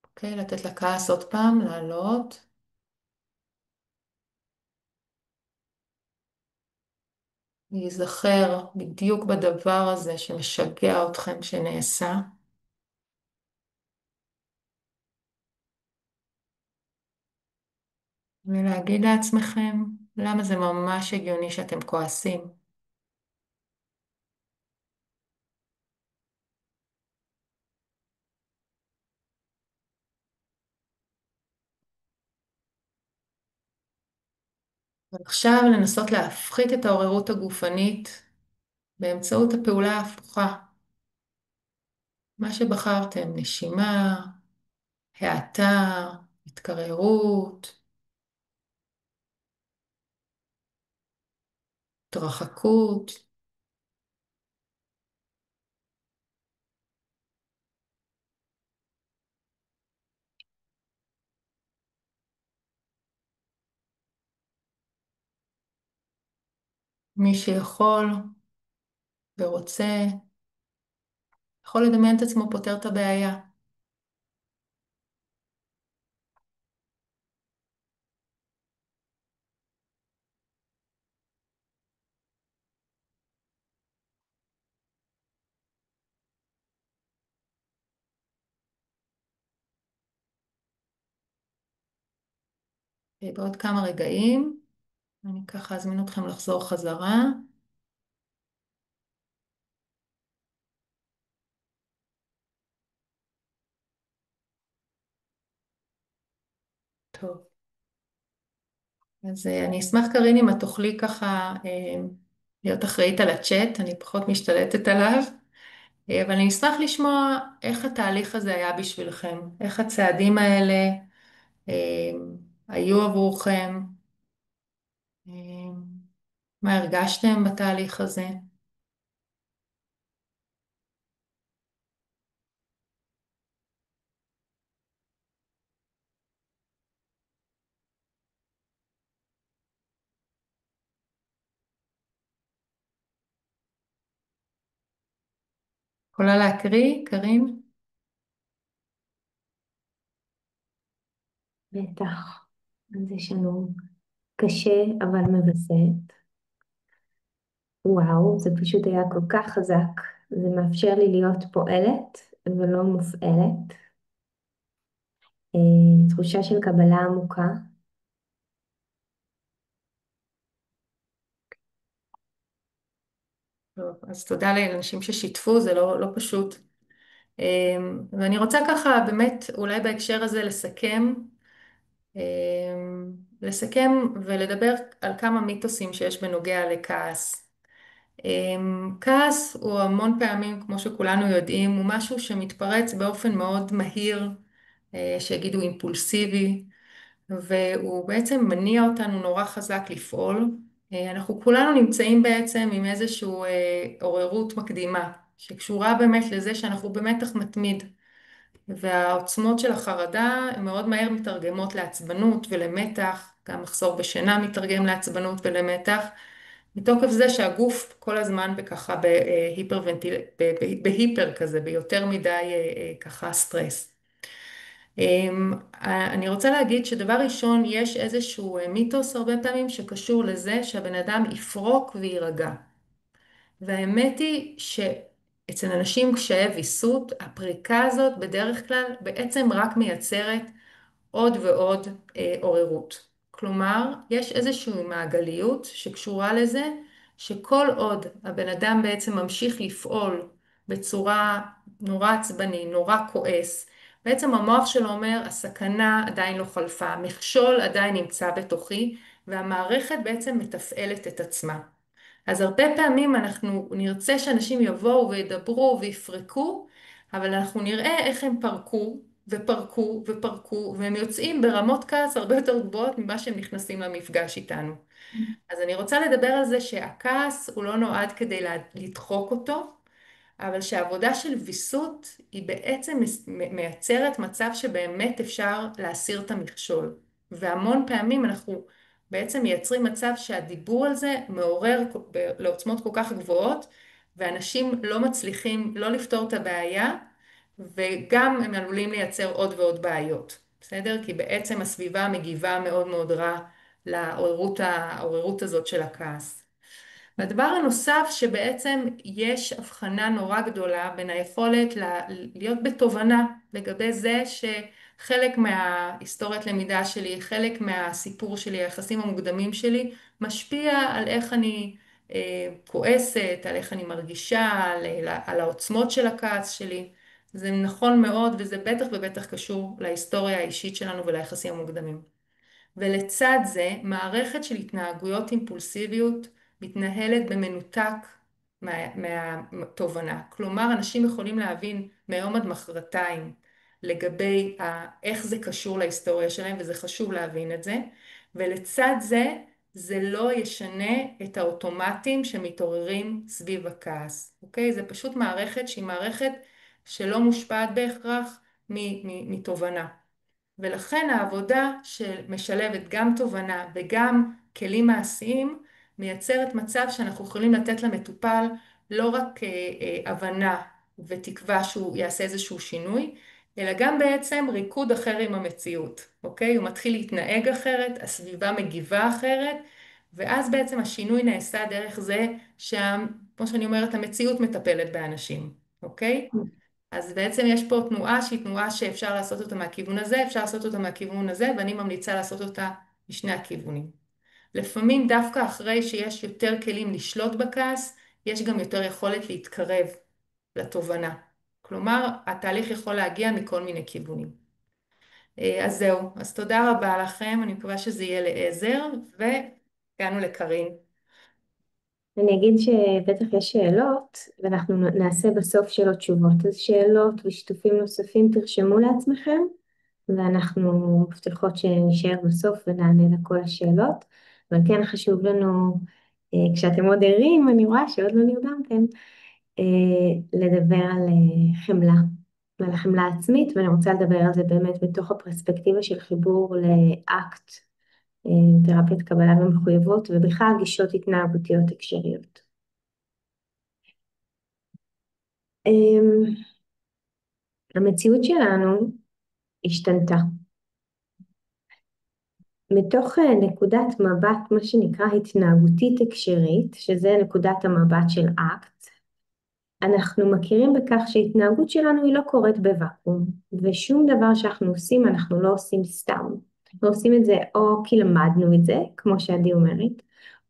אוקיי? לתת לכעס עוד פעם, לעלות. להיזכר בדיוק בדבר הזה שמשגע אתכם שנעשה. ולהגיד לעצמכם למה זה ממש הגיוני שאתם כועסים. ועכשיו לנסות להפחית את העוררות הגופנית באמצעות הפעולה ההפוכה. מה שבחרתם, נשימה, האטה, התקררות, התרחקות. מי שיכול ורוצה, יכול לדמיין את עצמו פותר את הבעיה. בעוד כמה רגעים, אני ככה אזמין אתכם לחזור חזרה. טוב. אז אני אשמח, קרין, אם את תוכלי ככה להיות אחראית על הצ'אט, אני פחות משתלטת עליו, אבל אני אשמח לשמוע איך התהליך הזה היה בשבילכם, איך הצעדים האלה אה, היו עבורכם, אה, מה הרגשתם בתהליך הזה. יכולה להקריא, קרין? בטח. אז יש לנו קשה אבל מווסת. וואו, זה פשוט היה כל כך חזק. זה מאפשר לי להיות פועלת ולא מופעלת. תחושה של קבלה עמוקה. טוב, אז תודה לאנשים ששיתפו, זה לא פשוט. ואני רוצה ככה באמת אולי בהקשר הזה לסכם ולדבר על כמה מיתוסים שיש בנוגע לכעס. כעס הוא המון פעמים, כמו שכולנו יודעים, הוא משהו שמתפרץ באופן מאוד מהיר, שיגידו אימפולסיבי, והוא בעצם מניע אותנו נורא חזק לפעול. אנחנו כולנו נמצאים בעצם עם איזושהי עוררות מקדימה, שקשורה באמת לזה שאנחנו במתח מתמיד. והעוצמות של החרדה הן מאוד מהר מתרגמות לעצבנות ולמתח, גם מחסור בשינה מתרגם לעצבנות ולמתח, מתוקף זה שהגוף כל הזמן בככה בהיפר כזה, ביותר מדי ככה סטרס. אני רוצה להגיד שדבר ראשון, יש איזשהו מיתוס הרבה פעמים שקשור לזה שהבן אדם יפרוק ויירגע. והאמת היא שאצל אנשים קשיי ויסות, הפריקה הזאת בדרך כלל בעצם רק מייצרת עוד ועוד עוררות. כלומר, יש איזושהי מעגליות שקשורה לזה, שכל עוד הבן אדם בעצם ממשיך לפעול בצורה נורא עצבני, נורא כועס, בעצם המוח שלו אומר, הסכנה עדיין לא חלפה, המכשול עדיין נמצא בתוכי, והמערכת בעצם מתפעלת את עצמה. אז הרבה פעמים אנחנו נרצה שאנשים יבואו וידברו ויפרקו, אבל אנחנו נראה איך הם פרקו ופרקו ופרקו, והם יוצאים ברמות כעס הרבה יותר גבוהות ממה שהם נכנסים למפגש איתנו. אז אני רוצה לדבר על זה שהכעס הוא לא נועד כדי לדחוק אותו, אבל שהעבודה של ויסות היא בעצם מייצרת מצב שבאמת אפשר להסיר את המכשול. והמון פעמים אנחנו בעצם מייצרים מצב שהדיבור על זה מעורר לעוצמות כל כך גבוהות, ואנשים לא מצליחים לא לפתור את הבעיה, וגם הם עלולים לייצר עוד ועוד בעיות, בסדר? כי בעצם הסביבה מגיבה מאוד מאוד רע לעוררות הזאת של הכעס. והדבר הנוסף שבעצם יש הבחנה נורא גדולה בין היכולת להיות בתובנה לגבי זה שחלק מההיסטוריית למידה שלי, חלק מהסיפור שלי, היחסים המוקדמים שלי, משפיע על איך אני כועסת, על איך אני מרגישה, על העוצמות של הכעס שלי. זה נכון מאוד וזה בטח ובטח קשור להיסטוריה האישית שלנו וליחסים המוקדמים. ולצד זה, מערכת של התנהגויות אימפולסיביות מתנהלת במנותק מהתובנה. כלומר, אנשים יכולים להבין מהיום עד מחרתיים לגבי איך זה קשור להיסטוריה שלהם, וזה חשוב להבין את זה. ולצד זה, זה לא ישנה את האוטומטים שמתעוררים סביב הכעס. אוקיי? זה פשוט מערכת שהיא מערכת שלא מושפעת בהכרח מתובנה. ולכן העבודה שמשלבת גם תובנה וגם כלים מעשיים מייצרת מצב שאנחנו יכולים לתת למטופל לא רק הבנה ותקווה שהוא יעשה איזשהו שינוי, אלא גם בעצם ריקוד אחר עם המציאות, אוקיי? הוא מתחיל להתנהג אחרת, הסביבה מגיבה אחרת, ואז בעצם השינוי נעשה דרך זה כמו שאני אומרת, המציאות מטפלת באנשים, אוקיי? אז בעצם יש פה תנועה שהיא תנועה שאפשר לעשות אותה מהכיוון הזה, אפשר לעשות אותה מהכיוון הזה, ואני ממליצה לעשות אותה משני הכיוונים. לפעמים דווקא אחרי שיש יותר כלים לשלוט בכעס, יש גם יותר יכולת להתקרב לתובנה. כלומר, התהליך יכול להגיע מכל מיני כיוונים. אז זהו, אז תודה רבה לכם, אני מקווה שזה יהיה לעזר, והגענו לקרין. אני אגיד שבטח יש שאלות, ואנחנו נעשה בסוף שאלות תשובות. אז שאלות ושיתופים נוספים תרשמו לעצמכם, ואנחנו מבטיחות שנשאר בסוף ונענה לכל השאלות. אבל כן חשוב לנו, כשאתם עוד ערים, אני רואה שעוד לא נרדמתם, לדבר על חמלה, ועל החמלה העצמית, ואני רוצה לדבר על זה באמת בתוך הפרספקטיבה של חיבור לאקט, תרפיית קבלה ומחויבות, ובכלל גישות התנהגותיות הקשריות. המציאות שלנו השתנתה. מתוך נקודת מבט, מה שנקרא התנהגותית הקשרית, שזה נקודת המבט של אקט, אנחנו מכירים בכך שההתנהגות שלנו היא לא קורית בוואקום, ושום דבר שאנחנו עושים אנחנו לא עושים סתם. אנחנו עושים את זה או כי למדנו את זה, כמו שעדי אומרת,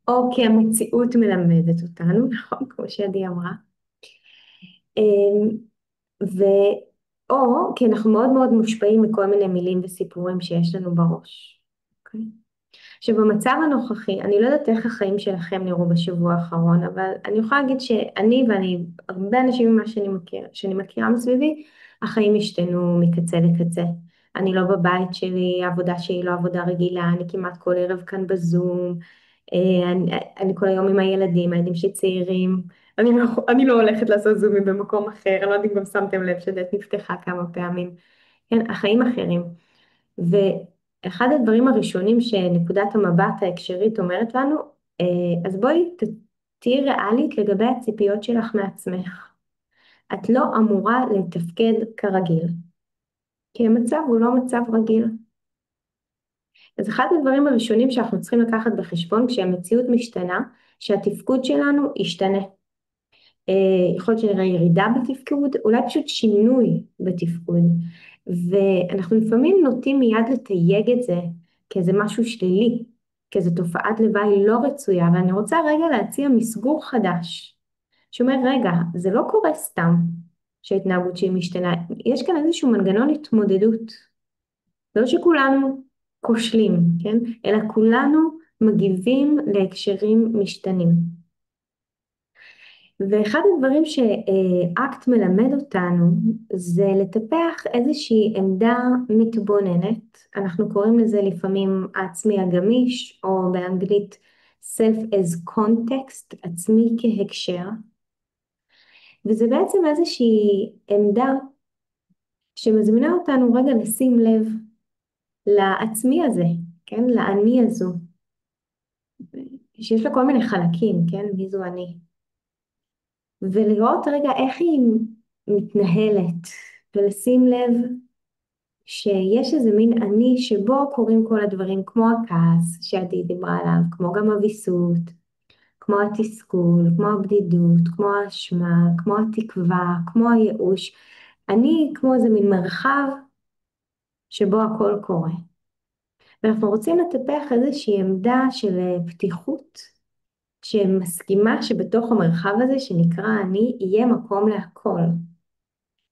או כי המציאות מלמדת אותנו, נכון? כמו שעדי אמרה. או כי אנחנו מאוד מאוד מושפעים מכל מיני מילים וסיפורים שיש לנו בראש. אוקיי? עכשיו במצב הנוכחי, אני לא יודעת איך החיים שלכם נראו בשבוע האחרון, אבל אני יכולה להגיד שאני הרבה אנשים ממה שאני מכירה מסביבי, החיים השתנו מקצה לקצה. אני לא בבית שלי, העבודה שלי לא עבודה רגילה, אני כמעט כל ערב כאן בזום, אני כל היום עם הילדים שצעירים, אני לא הולכת לעשות זומים במקום אחר, אני לא יודעת אם גם שמתם לב שדלת נפתחה כמה פעמים, כן, החיים אחרים. ואחד הדברים הראשונים שנקודת המבט ההקשרית אומרת לנו, אז בואי תהיי ריאלית לגבי הציפיות שלך מעצמך. את לא אמורה לתפקד כרגיל, כי המצב הוא לא מצב רגיל. אז אחד הדברים הראשונים שאנחנו צריכים לקחת בחשבון כשהמציאות משתנה, שהתפקוד שלנו ישתנה. יכול להיות שנראה ירידה בתפקוד, אולי פשוט שינוי בתפקוד. ואנחנו לפעמים נוטים מיד לתייג את זה כאיזה משהו שלילי, כאיזה תופעת לוואי לא רצויה, ואני רוצה רגע להציע מסגור חדש, שאומר רגע, זה לא קורה סתם שההתנהגות שהיא משתנה, יש כאן איזשהו מנגנון התמודדות, לא שכולנו כושלים, כן? אלא כולנו מגיבים להקשרים משתנים. ואחד הדברים שאקט מלמד אותנו זה לטפח איזושהי עמדה מתבוננת, אנחנו קוראים לזה לפעמים העצמי הגמיש, או באנגלית self as context, עצמי כהקשר, וזה בעצם איזושהי עמדה שמזמינה אותנו רגע לשים לב לעצמי הזה, כן? לאני הזו, שיש לה כל מיני חלקים, כן? מי זו אני? ולראות רגע איך היא מתנהלת, ולשים לב שיש איזה מין אני שבו קורים כל הדברים, כמו הכעס שעדי דיברה עליו, כמו גם הוויסות, כמו התסכול, כמו הבדידות, כמו האשמה, כמו התקווה, כמו הייאוש. אני כמו איזה מין מרחב שבו הכל קורה. ואנחנו רוצים לטפח איזושהי עמדה של פתיחות, שמסכימה שבתוך המרחב הזה שנקרא אני, יהיה מקום להכל.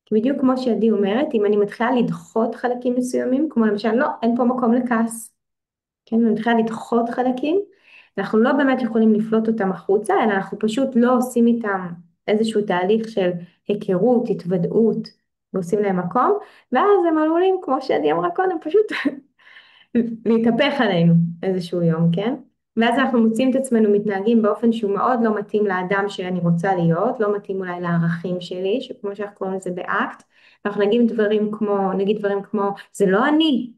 כי בדיוק כמו שעדי אומרת, אם אני מתחילה לדחות חלקים מסוימים, כמו למשל, לא, אין פה מקום לכעס. כן, אני מתחילה לדחות חלקים, אנחנו לא באמת יכולים לפלוט אותם החוצה, אלא אנחנו פשוט לא עושים איתם איזשהו תהליך של היכרות, התוודעות, ועושים להם מקום, ואז הם עלולים, כמו שעדי אמרה קודם, פשוט להתהפך עלינו איזשהו יום, כן? ואז אנחנו מוצאים את עצמנו מתנהגים באופן שהוא מאוד לא מתאים לאדם שאני רוצה להיות, לא מתאים אולי לערכים שלי, שכמו שאנחנו קוראים לזה באקט, אנחנו נגיד דברים כמו, זה לא אני,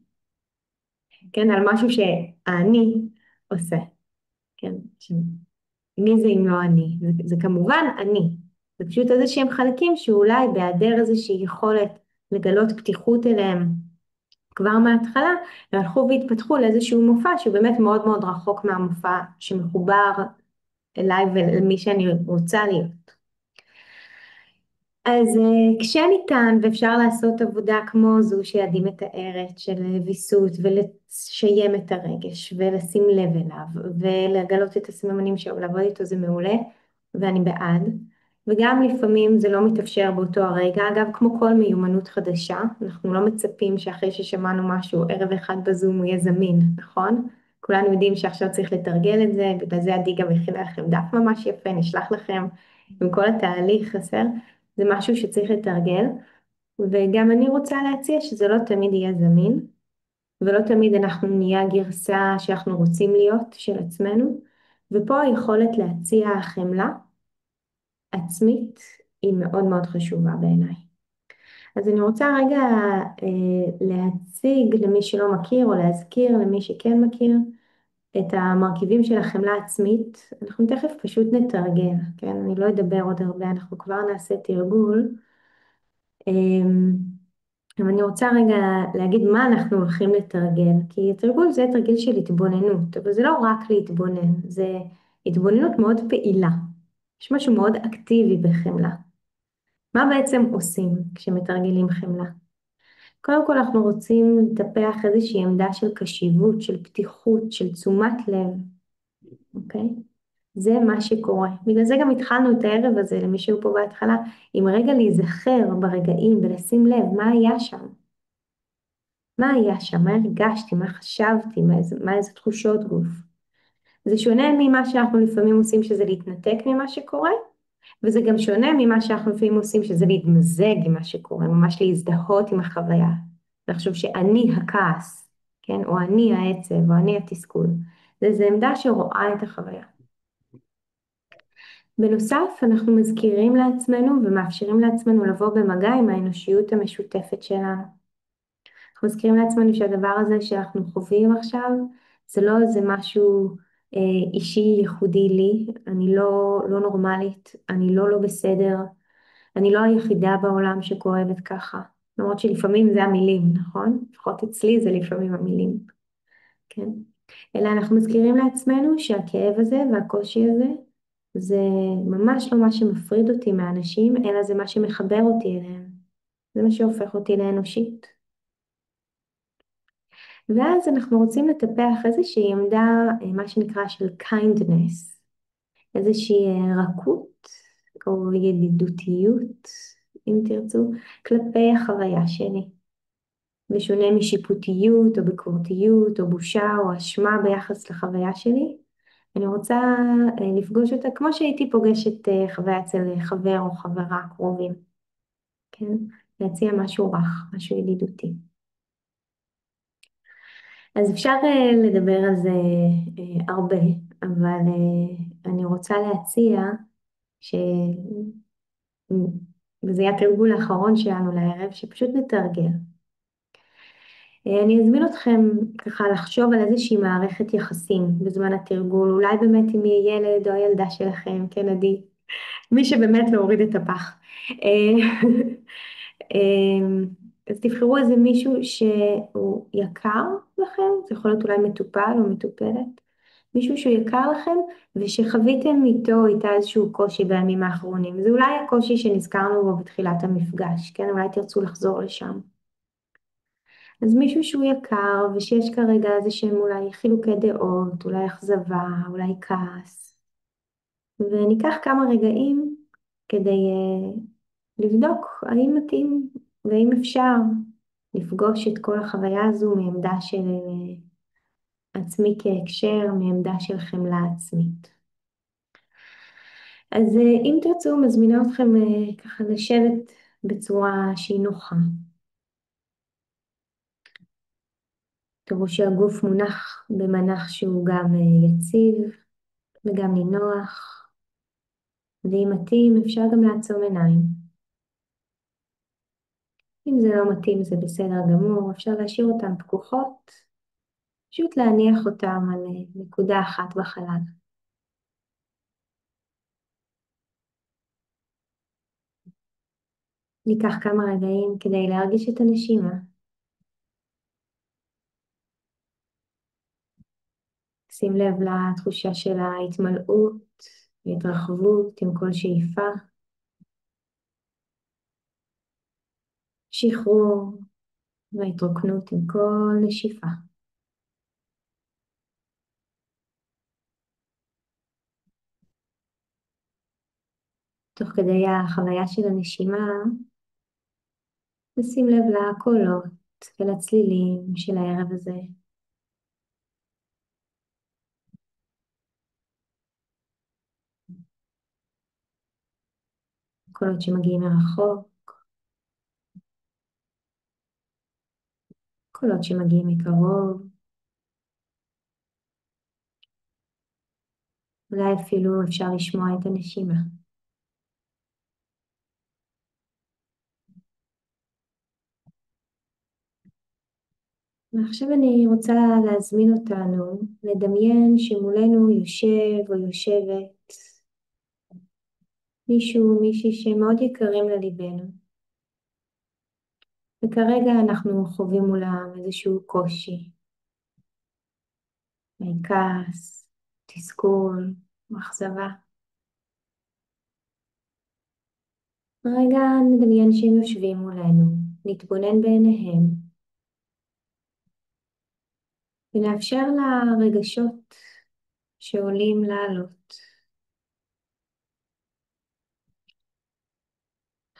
כן? על משהו שהאני עושה, כן? מי זה אם לא אני? זה כמובן אני, זה פשוט איזה שהם חלקים שאולי בהיעדר איזושהי יכולת לגלות פתיחות אליהם, כבר מההתחלה, והלכו והתפתחו לאיזשהו מופע שהוא באמת מאוד מאוד רחוק מהמופע שמחובר אליי ולמי שאני רוצה להיות. אז כשניתן ואפשר לעשות עבודה כמו זו שעדי מתארת של ויסות ולשיים את הרגש ולשים לב אליו ולגלות את הסממנים שלו, לעבוד איתו זה מעולה ואני בעד. וגם לפעמים זה לא מתאפשר באותו הרגע, אגב כמו כל מיומנות חדשה, אנחנו לא מצפים שאחרי ששמענו משהו ערב אחד בזום הוא יהיה זמין, נכון? כולנו יודעים שעכשיו צריך לתרגל את זה, בגלל זה עדי גם הכינה לכם דף ממש יפה, נשלח לכם עם כל התהליך חסר, זה משהו שצריך לתרגל, וגם אני רוצה להציע שזה לא תמיד יהיה זמין, ולא תמיד אנחנו נהיה הגרסה שאנחנו רוצים להיות של עצמנו, ופה היכולת להציע חמלה עצמית היא מאוד מאוד חשובה בעיניי. אז אני רוצה רגע להציג למי שלא מכיר או להזכיר למי שכן מכיר את המרכיבים של החמלה עצמית. אנחנו תכף פשוט נתרגל, כן? אני לא אדבר עוד הרבה, אנחנו כבר נעשה תרגול. אבל אני רוצה רגע להגיד מה אנחנו הולכים לתרגל, כי התרגול זה תרגיל של התבוננות, אבל זה לא רק להתבונן, זה התבוננות מאוד פעילה. יש משהו מאוד אקטיבי בחמלה. מה בעצם עושים כשמתרגלים חמלה? קודם כל אנחנו רוצים לטפח איזושהי עמדה של קשיבות, של פתיחות, של תשומת לב, אוקיי? זה מה שקורה. בגלל זה גם התחלנו את הערב הזה, למי שהוא פה בהתחלה, עם רגע להיזכר ברגעים ולשים לב מה היה שם. מה היה שם, מה הרגשתי, מה חשבתי, מה איזה תחושות גוף. זה שונה ממה שאנחנו לפעמים עושים שזה להתנתק ממה שקורה, וזה גם שונה ממה שאנחנו לפעמים עושים שזה להתמזג עם מה שקורה, ממש להזדהות עם החוויה. לחשוב שאני הכעס, כן? או אני העצב, או אני התסכול. זה עמדה שרואה את החוויה. בנוסף, אנחנו מזכירים לעצמנו ומאפשרים לעצמנו לבוא במגע עם האנושיות המשותפת שלנו. אנחנו מזכירים לעצמנו שהדבר הזה שאנחנו חווים עכשיו, זה לא איזה משהו אישי ייחודי לי, אני לא נורמלית, אני לא בסדר, אני לא היחידה בעולם שכואבת ככה, למרות שלפעמים זה המילים, נכון? לפחות אצלי זה לפעמים המילים, כן? אלא אנחנו מזכירים לעצמנו שהכאב הזה והקושי הזה, זה ממש לא מה שמפריד אותי מהאנשים, אלא זה מה שמחבר אותי אליהם, זה מה שהופך אותי לאנושית. ואז אנחנו רוצים לטפח איזושהי עמדה, מה שנקרא של kindness, איזושהי רכות או ידידותיות, אם תרצו, כלפי החוויה שלי. בשונה משיפוטיות או ביקורתיות או בושה או אשמה ביחס לחוויה שלי, אני רוצה לפגוש אותה כמו שהייתי פוגשת חוויה אצל חבר או חברה קרובים. כן? להציע משהו רך, משהו ידידותי. אז אפשר לדבר על זה הרבה, אבל אני רוצה להציע וזה יהיה התרגול האחרון שלנו לערב, שפשוט נתרגל. אני אזמין אתכם ככה לחשוב על איזושהי מערכת יחסים בזמן התרגול, אולי באמת אם יהיה ילד או ילדה שלכם, כן עדי, מי שבאמת להוריד את הפח. אה, אז תבחרו איזה מישהו שהוא יקר לכם, זה יכול להיות אולי מטופל או מטופלת, מישהו שהוא יקר לכם ושחוויתם איתו או איתה איזשהו קושי בימים האחרונים. זה אולי הקושי שנזכרנו בו בתחילת המפגש, כן? אולי תרצו לחזור לשם. אז מישהו שהוא יקר ושיש כרגע איזה שהם אולי חילוקי דעות, אולי אכזבה, אולי כעס. וניקח כמה רגעים כדי לבדוק האם מתאים והאם אפשר לפגוש את כל החוויה הזו מעמדה של עצמי כהקשר, מעמדה של חמלה עצמית. אז אם תרצו, מזמינה אתכם ככה לשבת בצורה שהיא נוחה. תראו שהגוף מונח במנח שהוא גם יציב וגם נינוח, ואם מתאים אפשר גם לעצום עיניים. אם זה לא מתאים זה בסדר גמור, אפשר להשאיר אותן פקוחות, פשוט להניח אותן על נקודה אחת בחלל. ניקח כמה רגעים כדי להרגיש את הנשימה. שים לב לתחושה של ההתמלאות והתרחבות עם כל שאיפה. שחרור והתרוקנות עם כל נשיפה. תוך כדי החוויה של הנשימה, נשים לב לקולות ולצלילים של הערב הזה. קולות שמגיעים מרחוק, קולות שמגיעים מקרוב, אולי אפילו אפשר לשמוע את הנשימה. ועכשיו אני רוצה להזמין אותנו לדמיין שמולנו יושב או יושבת מישהו, מישהי שמאוד יקרים לליבנו. וכרגע אנחנו חווים מולם איזשהו קושי, כעס, תסכול, אכזבה. רגע נדמיין שהם יושבים מולנו, נתבונן בעיניהם, ונאפשר לרגשות שעולים לעלות.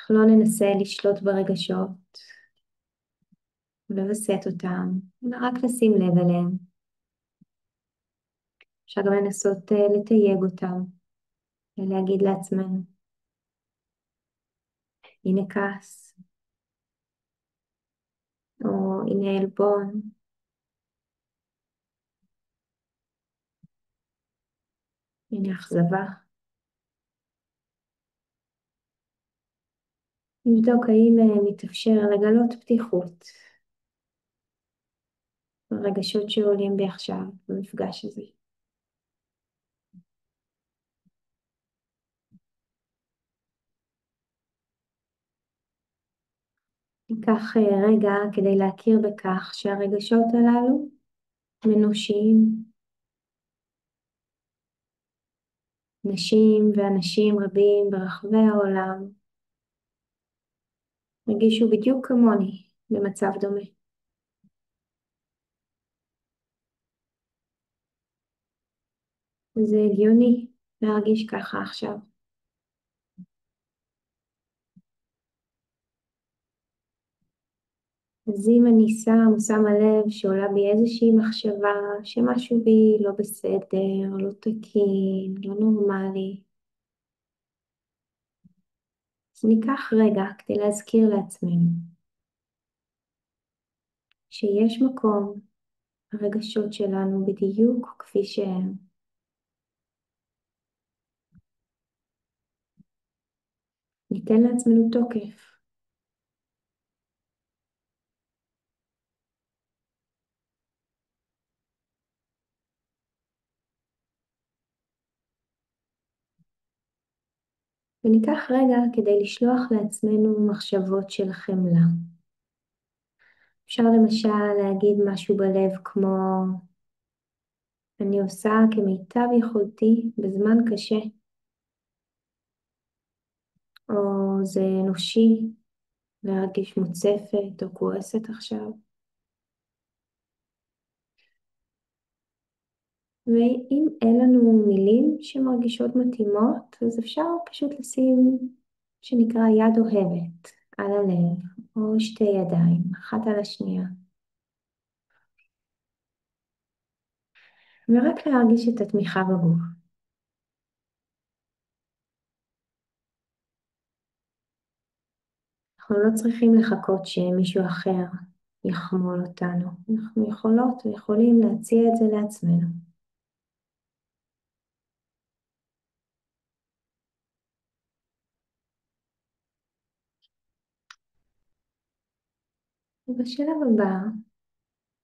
אנחנו לא ננסה לשלוט ברגשות, ולווסת אותם, אלא רק לשים לב אליהם. אפשר גם לנסות לתייג אותם, ולהגיד לעצמנו, הנה כעס, או הנה עלבון, הנה אכזבה. נבדוק האם מתאפשר לגלות פתיחות ברגשות שעולים בי עכשיו במפגש הזה. ניקח רגע כדי להכיר בכך שהרגשות הללו אנושיים. נשים ואנשים רבים ברחבי העולם הרגישו בדיוק כמוני במצב דומה. זה הגיוני להרגיש ככה עכשיו. אז אם אני שמה לב שעולה בי איזושהי מחשבה שמשהו בי לא בסדר, לא תקין, לא נורמלי, אז ניקח רגע כדי להזכיר לעצמנו שיש מקום הרגשות שלנו בדיוק כפי שהם. ניתן לעצמנו תוקף. וניקח רגע כדי לשלוח לעצמנו מחשבות של חמלה. אפשר למשל להגיד משהו בלב כמו אני עושה כמיטב יכולתי בזמן קשה, או זה אנושי להרגיש מוצפת או כועסת עכשיו. ואם אין לנו מילים שמרגישות מתאימות, אז אפשר פשוט לשים שנקרא יד אוהבת על הלב, או שתי ידיים, אחת על השנייה. ורק להרגיש את התמיכה בגוף. אנחנו לא צריכים לחכות שמישהו אחר יחמול אותנו. אנחנו יכולות ויכולים להציע את זה לעצמנו. ובשלב הבא,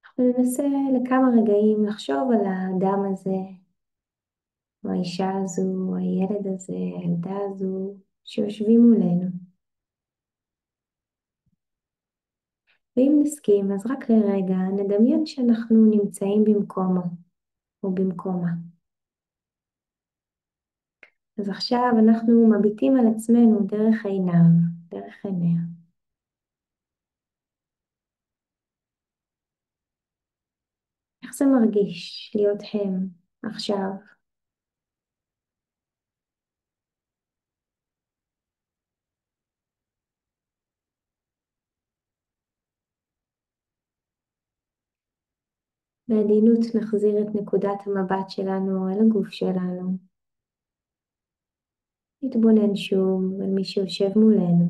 אנחנו ננסה לכמה רגעים לחשוב על האדם הזה, או האישה הזו, או הילד הזה, הילדה הזו, שיושבים מולנו. ואם נסכים, אז רק לרגע נדמיין שאנחנו נמצאים במקומו, או במקומה. אז עכשיו אנחנו מביטים על עצמנו דרך עיניו, דרך עיניה. איך זה מרגיש להיות הם עכשיו? בעדינות נחזיר את נקודת המבט שלנו אל הגוף שלנו. נתבונן שוב על מי שיושב מולנו.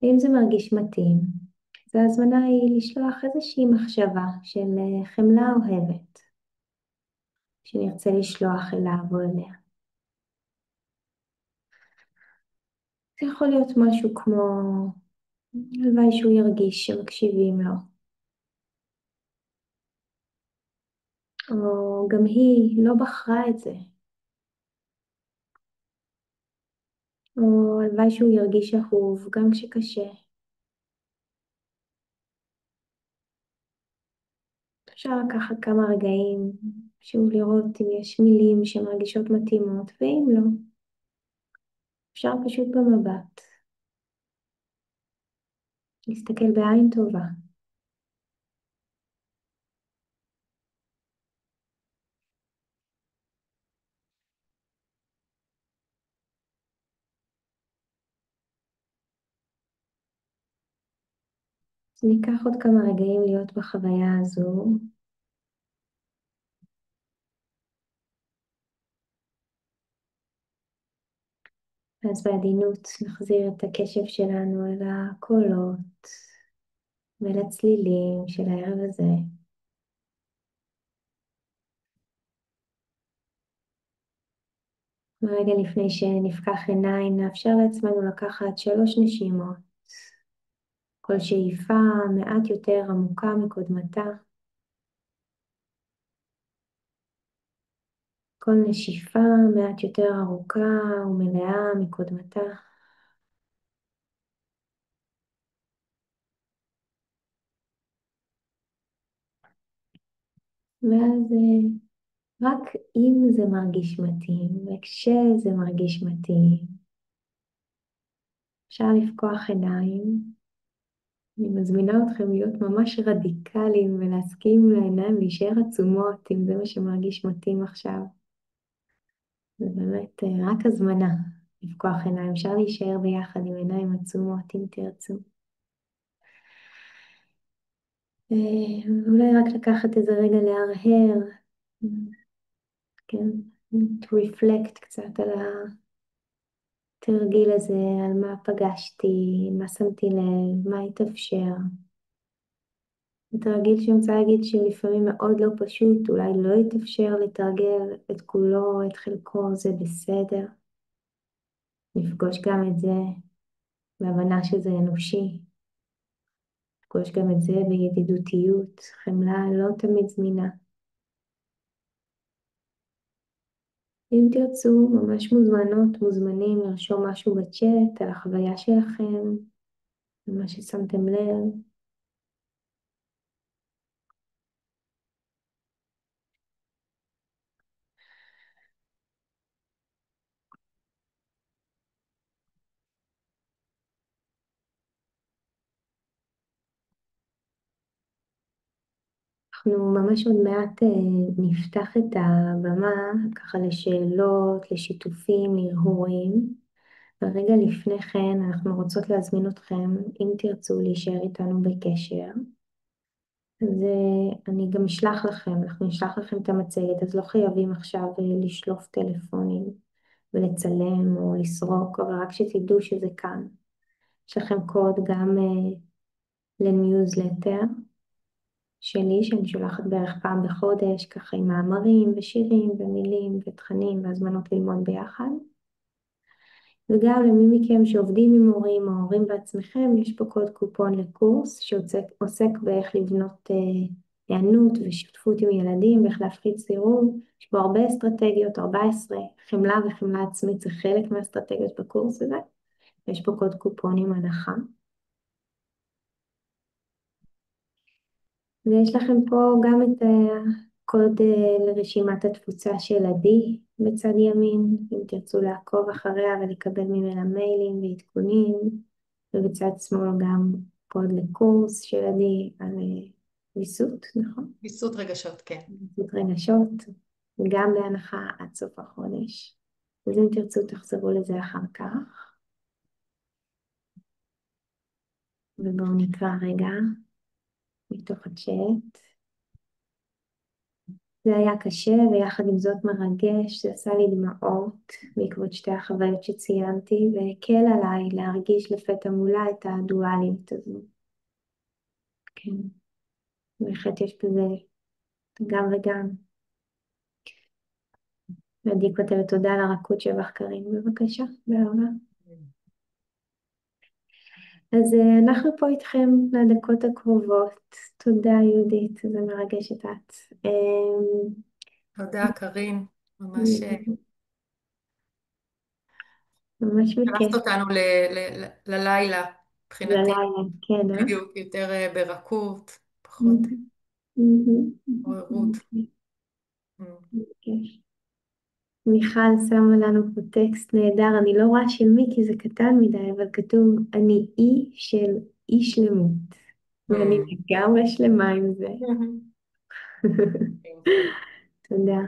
ואם זה מרגיש מתאים, אז ההזמנה היא לשלוח איזושהי מחשבה של חמלה אוהבת, שנרצה לשלוח אליו או אליה. זה יכול להיות משהו כמו, הלוואי שהוא ירגיש שמקשיבים לו. או גם היא לא בחרה את זה. או הלוואי שהוא ירגיש אהוב גם כשקשה. אפשר לקחת כמה רגעים, שוב לראות אם יש מילים שמרגישות מתאימות, ואם לא, אפשר פשוט במבט. להסתכל בעין טובה. אז ניקח עוד כמה רגעים להיות בחוויה הזו. אז בעדינות נחזיר את הקשב שלנו אל הקולות ולצלילים של הערב הזה. ורגע לפני שנפקח עיניים, נאפשר לעצמנו לקחת 3 נשימות. כל שאיפה מעט יותר עמוקה מקודמתה. כל נשיפה מעט יותר ארוכה ומלאה מקודמתה. ואז רק אם זה מרגיש מתאים וכשזה מרגיש מתאים, אפשר לפקוח עיניים. אני מזמינה אתכם להיות ממש רדיקליים ולהסכים לעיניים להישאר עצומות אם זה מה שמרגיש מתאים עכשיו. זה באמת רק הזמנה לפקוח עיניים. אפשר להישאר ביחד עם עיניים עצומות אם תרצו. אולי רק לקחת איזה רגע להרהר, כן, to reflect קצת על התרגיל הזה, על מה פגשתי, מה שמתי לב, מה התאפשר. זה תרגיל שאני רוצה להגיד שלפעמים מאוד לא פשוט, אולי לא יתאפשר לתרגל את כולו, את חלקו, זה בסדר. נפגוש גם את זה בהבנה שזה אנושי. נפגוש גם את זה בידידותיות, חמלה לא תמיד זמינה. אם תרצו, ממש מוזמנות, מוזמנים לרשום משהו בצ'אט על החוויה שלכם, על מה ששמתם לב. אנחנו ממש עוד מעט נפתח את הבמה ככה לשאלות, לשיתופים, להרהורים. ורגע לפני כן אנחנו רוצות להזמין אתכם, אם תרצו להישאר איתנו בקשר. אז אני גם אשלח לכם, אנחנו נשלח לכם את המצגת, אז לא חייבים עכשיו לשלוף טלפונים ולצלם או לסרוק, אבל רק שתדעו שזה כאן. יש לכם קוד גם לניוזלטר שלי, שאני שולחת בערך פעם בחודש, ככה עם מאמרים ושירים ומילים ותכנים והזמנות ללמוד ביחד. וגם למי מכם שעובדים עם הורים או הורים בעצמכם, יש פה קוד קופון לקורס שעוסק באיך לבנות היענות ושותפות עם ילדים ואיך להפחית סירוב. יש בו הרבה אסטרטגיות, 14, חמלה וחמלה עצמית זה חלק מהאסטרטגיות בקורס הזה. יש פה קוד קופון עם הנחה. ויש לכם פה גם את הקוד לרשימת התפוצה של עדי בצד ימין, אם תרצו לעקוב אחריה ולקבל ממנה מיילים ועדכונים, ובצד שמאל גם קוד לקורס של עדי על ויסות, נכון? ויסות רגשות, כן. ויסות רגשות, וגם בהנחה עד סוף החודש. אז אם תרצו תחזרו לזה אחר כך. ובואו נקרא רגע מתוך הצ'אט. זה היה קשה ויחד עם זאת מרגש, זה עשה לי דמעות בעקבות שתי החוויות שציינתי, והקל עליי להרגיש לפתע מולה את הדואליות הזו. כן, בהחלט יש בזה גם וגם. ועדי כותבת תודה על הרכות שבך קרים, בבקשה, באהבה. אז אנחנו פה איתכם לדקות הקרובות. תודה יהודית, זה מרגשת את. תודה, קרין. ממש ממש שלחת בכיף. אותנו ללילה, מבחינתי. ללילה, כן, בדיוק, יותר ברכות, פחות Mhm, mhm, עוררות. mhm. Mm. בכיף. מיכל שמה לנו פה טקסט נהדר, אני לא רואה של מי כי זה קטן מדי, אבל כתוב אני אי של אי שלמות, ואני Mm. לגמרי שלמה עם זה. יופי. תודה.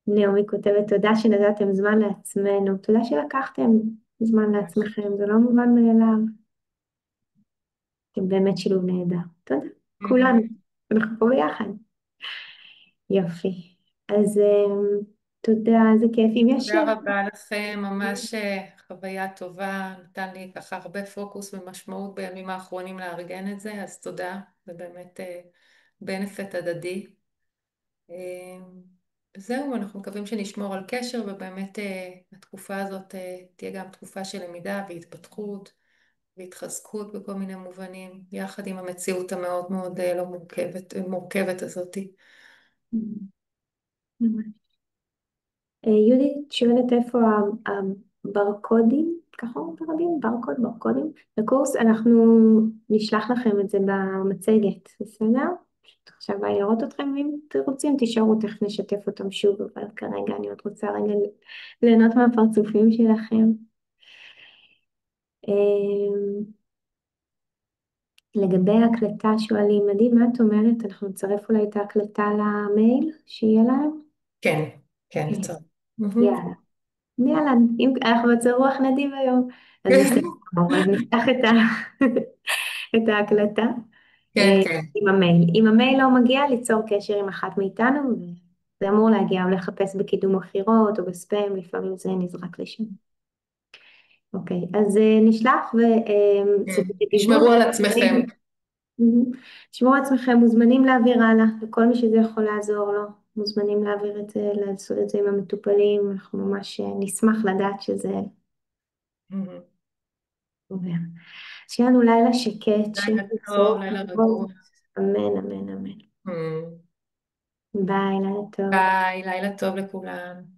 נעמי כותבת תודה שנתתם זמן לעצמנו, תודה שלקחתם זמן ממש. לעצמכם, זה לא מובן מאליו. אתם באמת שילוב נהדר. תודה, כולנו, Mhm. אנחנו פה ביחד. יופי. אז תודה, איזה כיף. אם יש תודה רבה לכם, ממש חוויה טובה, נתן לי ככה הרבה פוקוס ומשמעות בימים האחרונים לארגן את זה, אז תודה, זה באמת בנפט הדדי. אה, זהו, אנחנו מקווים שנשמור על קשר, ובאמת התקופה הזאת תהיה גם תקופה של למידה והתפתחות והתחזקות בכל מיני מובנים, יחד עם המציאות המאוד מאוד לא מורכבת הזאת. יהודית שואלת איפה הברקודים, ככה אומרים ברבים, ברקודים, לקורס, אנחנו נשלח לכם את זה במצגת, בסדר? פשוט עכשיו בא לי לראות אתכם, ואם אתם רוצים תישארו, תכף נשתף אותם שוב, אבל כרגע אני עוד רוצה רגע ליהנות מהפרצופים שלכם. אמ, לגבי ההקלטה שואלים, עדי, מה את אומרת? אנחנו נצרף אולי את ההקלטה למייל, שיהיה להם? כן, כן, כן, טוב. יאללה. יאללה, אם אנחנו במצב רוח נדיב היום, אז בסדר, אז נפתח את ההקלטה כן, כן. עם המייל. אם המייל לא מגיע, ליצור קשר עם אחת מאיתנו, וזה אמור להגיע או לחפש בקידום מכירות או בספאם, לפעמים זה נזרק לשם. אוקיי, אז נשלח וזה כן. בדיווח. תשמרו על עצמכם. מהמם. תשמעו על עצמכם, מוזמנים להעביר הלאה, לכל מי שזה יכול לעזור לו, מוזמנים להעביר את זה, לעשות את זה עם המטופלים, אנחנו ממש נשמח לדעת שזה Mhm. עובר. שיהיה לנו לילה שקט, שיהיה לילה לנו טוב, בשורות לילה טובות. רגוע. אמן, אמן, אמן. Mm. ביי, לילה טוב. ביי, לילה טוב לכולם.